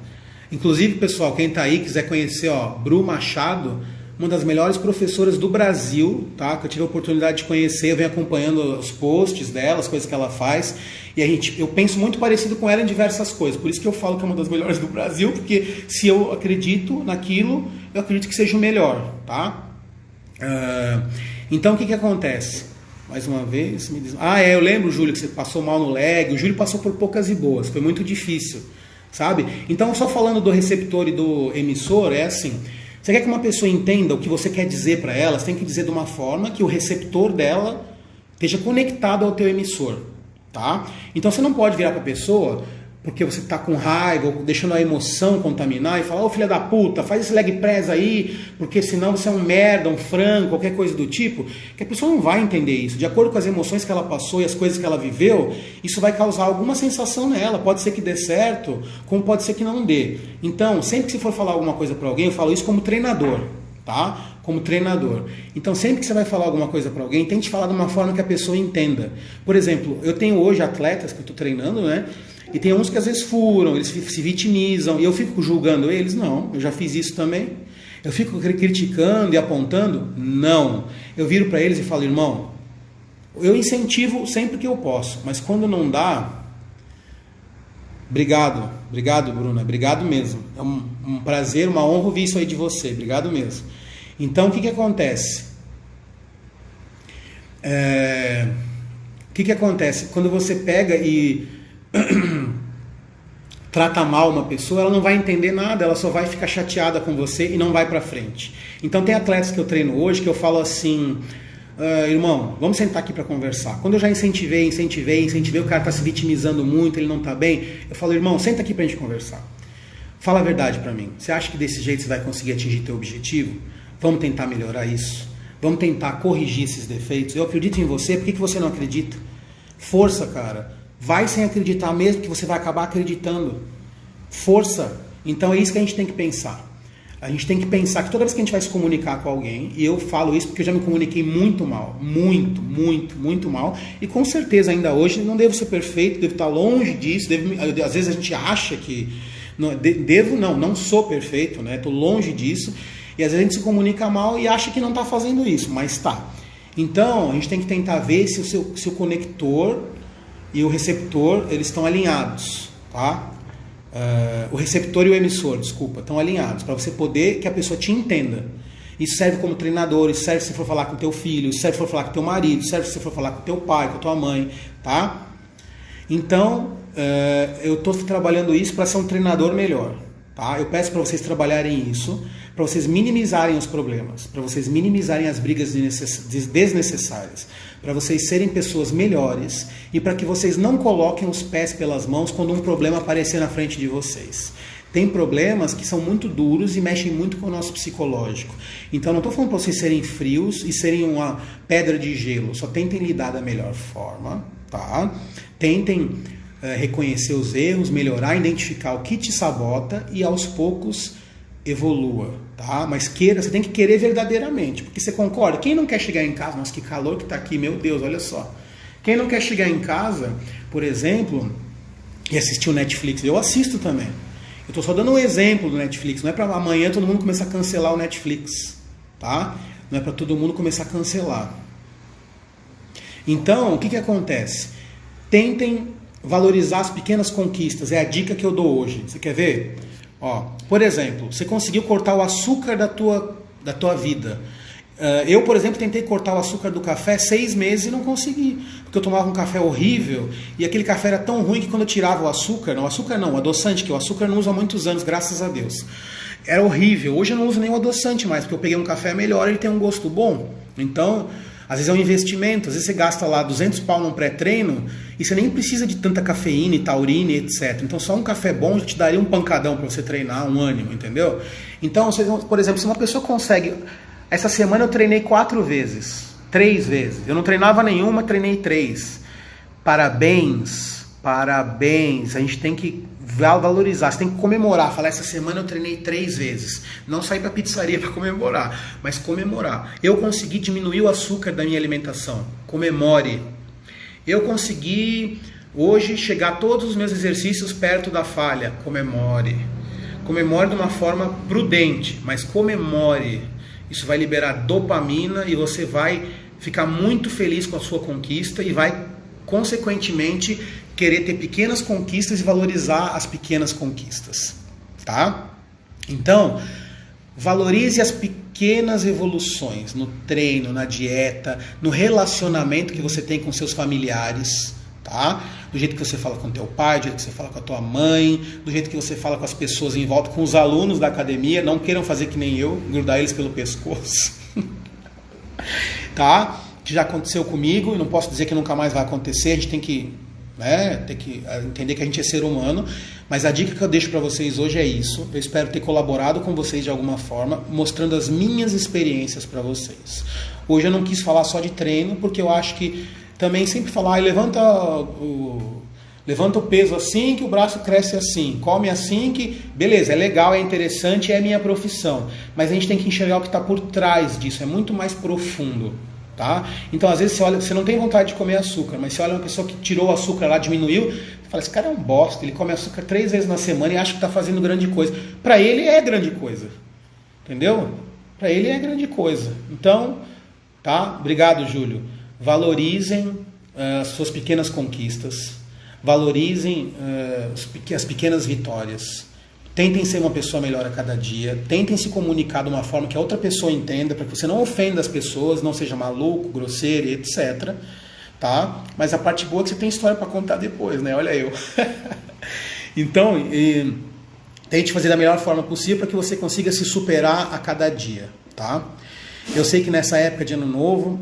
Inclusive, pessoal, quem está aí quiser conhecer, Bru Machado, uma das melhores professoras do Brasil, tá? Que eu tive a oportunidade de conhecer, eu venho acompanhando os posts dela, as coisas que ela faz, e eu penso muito parecido com ela em diversas coisas. Por isso que eu falo que é uma das melhores do Brasil, porque se eu acredito naquilo, eu acredito que seja o melhor, tá? Então o que acontece? Mais uma vez me diz... eu lembro, Júlio, que você passou mal no leg. O Júlio passou por poucas e boas, foi muito difícil, sabe? Então, só falando do receptor e do emissor, é assim, você quer que uma pessoa entenda o que você quer dizer para ela, você tem que dizer de uma forma que o receptor dela esteja conectado ao teu emissor, tá? Então você não pode virar para a pessoa porque você está com raiva ou deixando a emoção contaminar e falar, ô filha da puta, faz esse leg press aí, porque senão você é um merda, um frango, qualquer coisa do tipo, que a pessoa não vai entender isso. De acordo com as emoções que ela passou e as coisas que ela viveu, isso vai causar alguma sensação nela. Pode ser que dê certo, como pode ser que não dê. Então, sempre que você for falar alguma coisa para alguém, eu falo isso como treinador, tá? Como treinador. Então, sempre que você vai falar alguma coisa para alguém, tente falar de uma forma que a pessoa entenda. Por exemplo, eu tenho hoje atletas que eu estou treinando, né? E tem uns que às vezes furam, eles se vitimizam, e eu fico julgando eles? Não, eu já fiz isso também. Eu fico criticando e apontando? Não. Eu viro para eles e falo, irmão, eu incentivo sempre que eu posso, mas quando não dá, obrigado, Bruna, obrigado mesmo. É um prazer, uma honra ouvir isso aí de você, obrigado mesmo. Então, o que acontece? O que acontece? Quando você pega e trata mal uma pessoa, ela não vai entender nada, ela só vai ficar chateada com você e não vai pra frente. Então tem atletas que eu treino hoje que eu falo assim, irmão, vamos sentar aqui para conversar. Quando eu já incentivei, o cara tá se vitimizando muito, ele não tá bem, eu falo, irmão, senta aqui pra gente conversar. Fala a verdade pra mim. Você acha que desse jeito você vai conseguir atingir teu objetivo? Vamos tentar melhorar isso. Vamos tentar corrigir esses defeitos. Eu acredito em você, por que você não acredita? Força, cara. Vai sem acreditar mesmo que você vai acabar acreditando. Força. Então é isso que a gente tem que pensar. A gente tem que pensar que toda vez que a gente vai se comunicar com alguém, e eu falo isso porque eu já me comuniquei muito mal, muito mal, e com certeza ainda hoje não devo ser perfeito, devo estar longe disso, às vezes a gente acha que não sou perfeito, né? Estou longe disso, e às vezes a gente se comunica mal e acha que não está fazendo isso, mas está. Então a gente tem que tentar ver se o conector e o receptor, eles estão alinhados, tá? O receptor e o emissor, desculpa, estão alinhados, para você poder que a pessoa te entenda. Isso serve como treinador, isso serve se você for falar com teu filho, isso serve se for falar com teu marido, isso serve se você for falar com teu pai, com tua mãe, tá? Então, eu estou trabalhando isso para ser um treinador melhor, tá? Eu peço para vocês trabalharem isso, para vocês minimizarem os problemas, para vocês minimizarem as brigas desnecessárias, para vocês serem pessoas melhores e para que vocês não coloquem os pés pelas mãos quando um problema aparecer na frente de vocês. Tem problemas que são muito duros e mexem muito com o nosso psicológico. Então não estou falando para vocês serem frios e serem uma pedra de gelo, só tentem lidar da melhor forma, tá? Tentem reconhecer os erros, melhorar, identificar o que te sabota e aos poucos evolua, tá? Mas você tem que querer verdadeiramente, porque você concorda? Quem não quer chegar em casa, nossa, que calor que tá aqui, meu Deus, olha só. Quem não quer chegar em casa, por exemplo, e assistir o Netflix? Eu assisto também. Eu tô só dando um exemplo do Netflix, não é para amanhã todo mundo começar a cancelar o Netflix, tá? Não é para todo mundo começar a cancelar. Então, o que acontece? Tentem valorizar as pequenas conquistas, é a dica que eu dou hoje. Você quer ver? Ó, por exemplo, você conseguiu cortar o açúcar da tua vida. Eu, por exemplo, tentei cortar o açúcar do café 6 meses e não consegui. Porque eu tomava um café horrível e aquele café era tão ruim que quando eu tirava o açúcar o adoçante, que o açúcar não usa há muitos anos, graças a Deus. Era horrível. Hoje eu não uso nem o adoçante mais, porque eu peguei um café melhor e ele tem um gosto bom. Então, às vezes é um investimento, às vezes você gasta lá 200 pau num pré-treino e você nem precisa de tanta cafeína e taurina e etc. Então só um café bom já te daria um pancadão para você treinar, um ânimo, entendeu? Então, por exemplo, se uma pessoa consegue... Essa semana eu treinei 4 vezes, 3 vezes. Eu não treinava nenhuma, treinei 3. Parabéns. A gente tem que valorizar, você tem que comemorar. Falar, essa semana eu treinei 3 vezes. Não sair pra pizzaria para comemorar, mas comemorar. Eu consegui diminuir o açúcar da minha alimentação. Comemore. Eu consegui hoje chegar a todos os meus exercícios perto da falha. Comemore. Comemore de uma forma prudente, mas comemore. Isso vai liberar dopamina e você vai ficar muito feliz com a sua conquista e vai, consequentemente, querer ter pequenas conquistas e valorizar as pequenas conquistas, tá? Então, valorize as pequenas evoluções no treino, na dieta, no relacionamento que você tem com seus familiares, tá? Do jeito que você fala com teu pai, do jeito que você fala com a tua mãe, do jeito que você fala com as pessoas em volta, com os alunos da academia. Não queiram fazer que nem eu, grudar eles pelo pescoço. Tá? Que já aconteceu comigo e não posso dizer que nunca mais vai acontecer. A gente tem que né? Tem que entender que a gente é ser humano, mas a dica que eu deixo para vocês hoje é isso. Eu espero ter colaborado com vocês de alguma forma, mostrando as minhas experiências para vocês. Hoje eu não quis falar só de treino, porque eu acho que também sempre falar, levanta o peso assim que o braço cresce assim, come assim que... Beleza, é legal, é interessante, é minha profissão. Mas a gente tem que enxergar o que está por trás disso, é muito mais profundo. Tá? Então, às vezes, você não tem vontade de comer açúcar, mas você olha uma pessoa que tirou o açúcar lá, diminuiu, você fala, esse cara é um bosta, ele come açúcar 3 vezes na semana e acha que está fazendo grande coisa. Para ele é grande coisa. Entendeu? Para ele é grande coisa. Então, tá? Obrigado, Júlio. Valorizem as suas pequenas conquistas. Valorizem as pequenas vitórias. Tentem ser uma pessoa melhor a cada dia. Tentem se comunicar de uma forma que a outra pessoa entenda, para que você não ofenda as pessoas, não seja maluco, grosseiro, etc. Tá? Mas a parte boa é que você tem história para contar depois, né? Olha eu. Então, tente fazer da melhor forma possível para que você consiga se superar a cada dia. Tá? Eu sei que nessa época de ano novo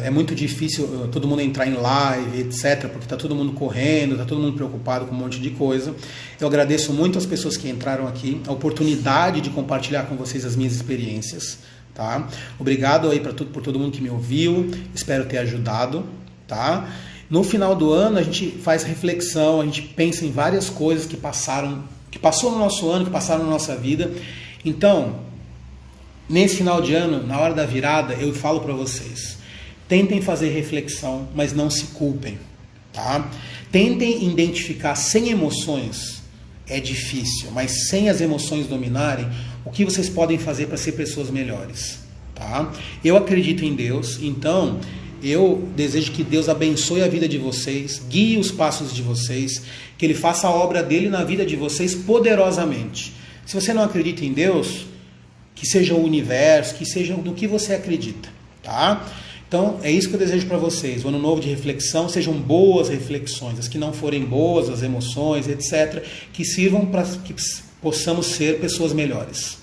é muito difícil todo mundo entrar em live, etc, porque está todo mundo correndo, está todo mundo preocupado com um monte de coisa. Eu agradeço muito as pessoas que entraram aqui, a oportunidade de compartilhar com vocês as minhas experiências. Tá? Obrigado aí por todo mundo que me ouviu, espero ter ajudado. Tá? No final do ano a gente faz reflexão, a gente pensa em várias coisas que passou no nosso ano, que passaram na nossa vida. Então, nesse final de ano, na hora da virada, eu falo para vocês, tentem fazer reflexão, mas não se culpem, tá? Tentem identificar sem emoções, é difícil, mas sem as emoções dominarem, o que vocês podem fazer para ser pessoas melhores, tá? Eu acredito em Deus, então eu desejo que Deus abençoe a vida de vocês, guie os passos de vocês, que Ele faça a obra dele na vida de vocês poderosamente. Se você não acredita em Deus, que seja o universo, que seja no que você acredita, tá? Então, é isso que eu desejo para vocês. O ano novo de reflexão, sejam boas reflexões. As que não forem boas, as emoções, etc., que sirvam para que possamos ser pessoas melhores.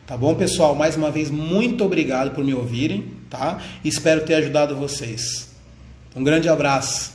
Tá bom, pessoal? Mais uma vez, muito obrigado por me ouvirem, tá? Espero ter ajudado vocês. Um grande abraço.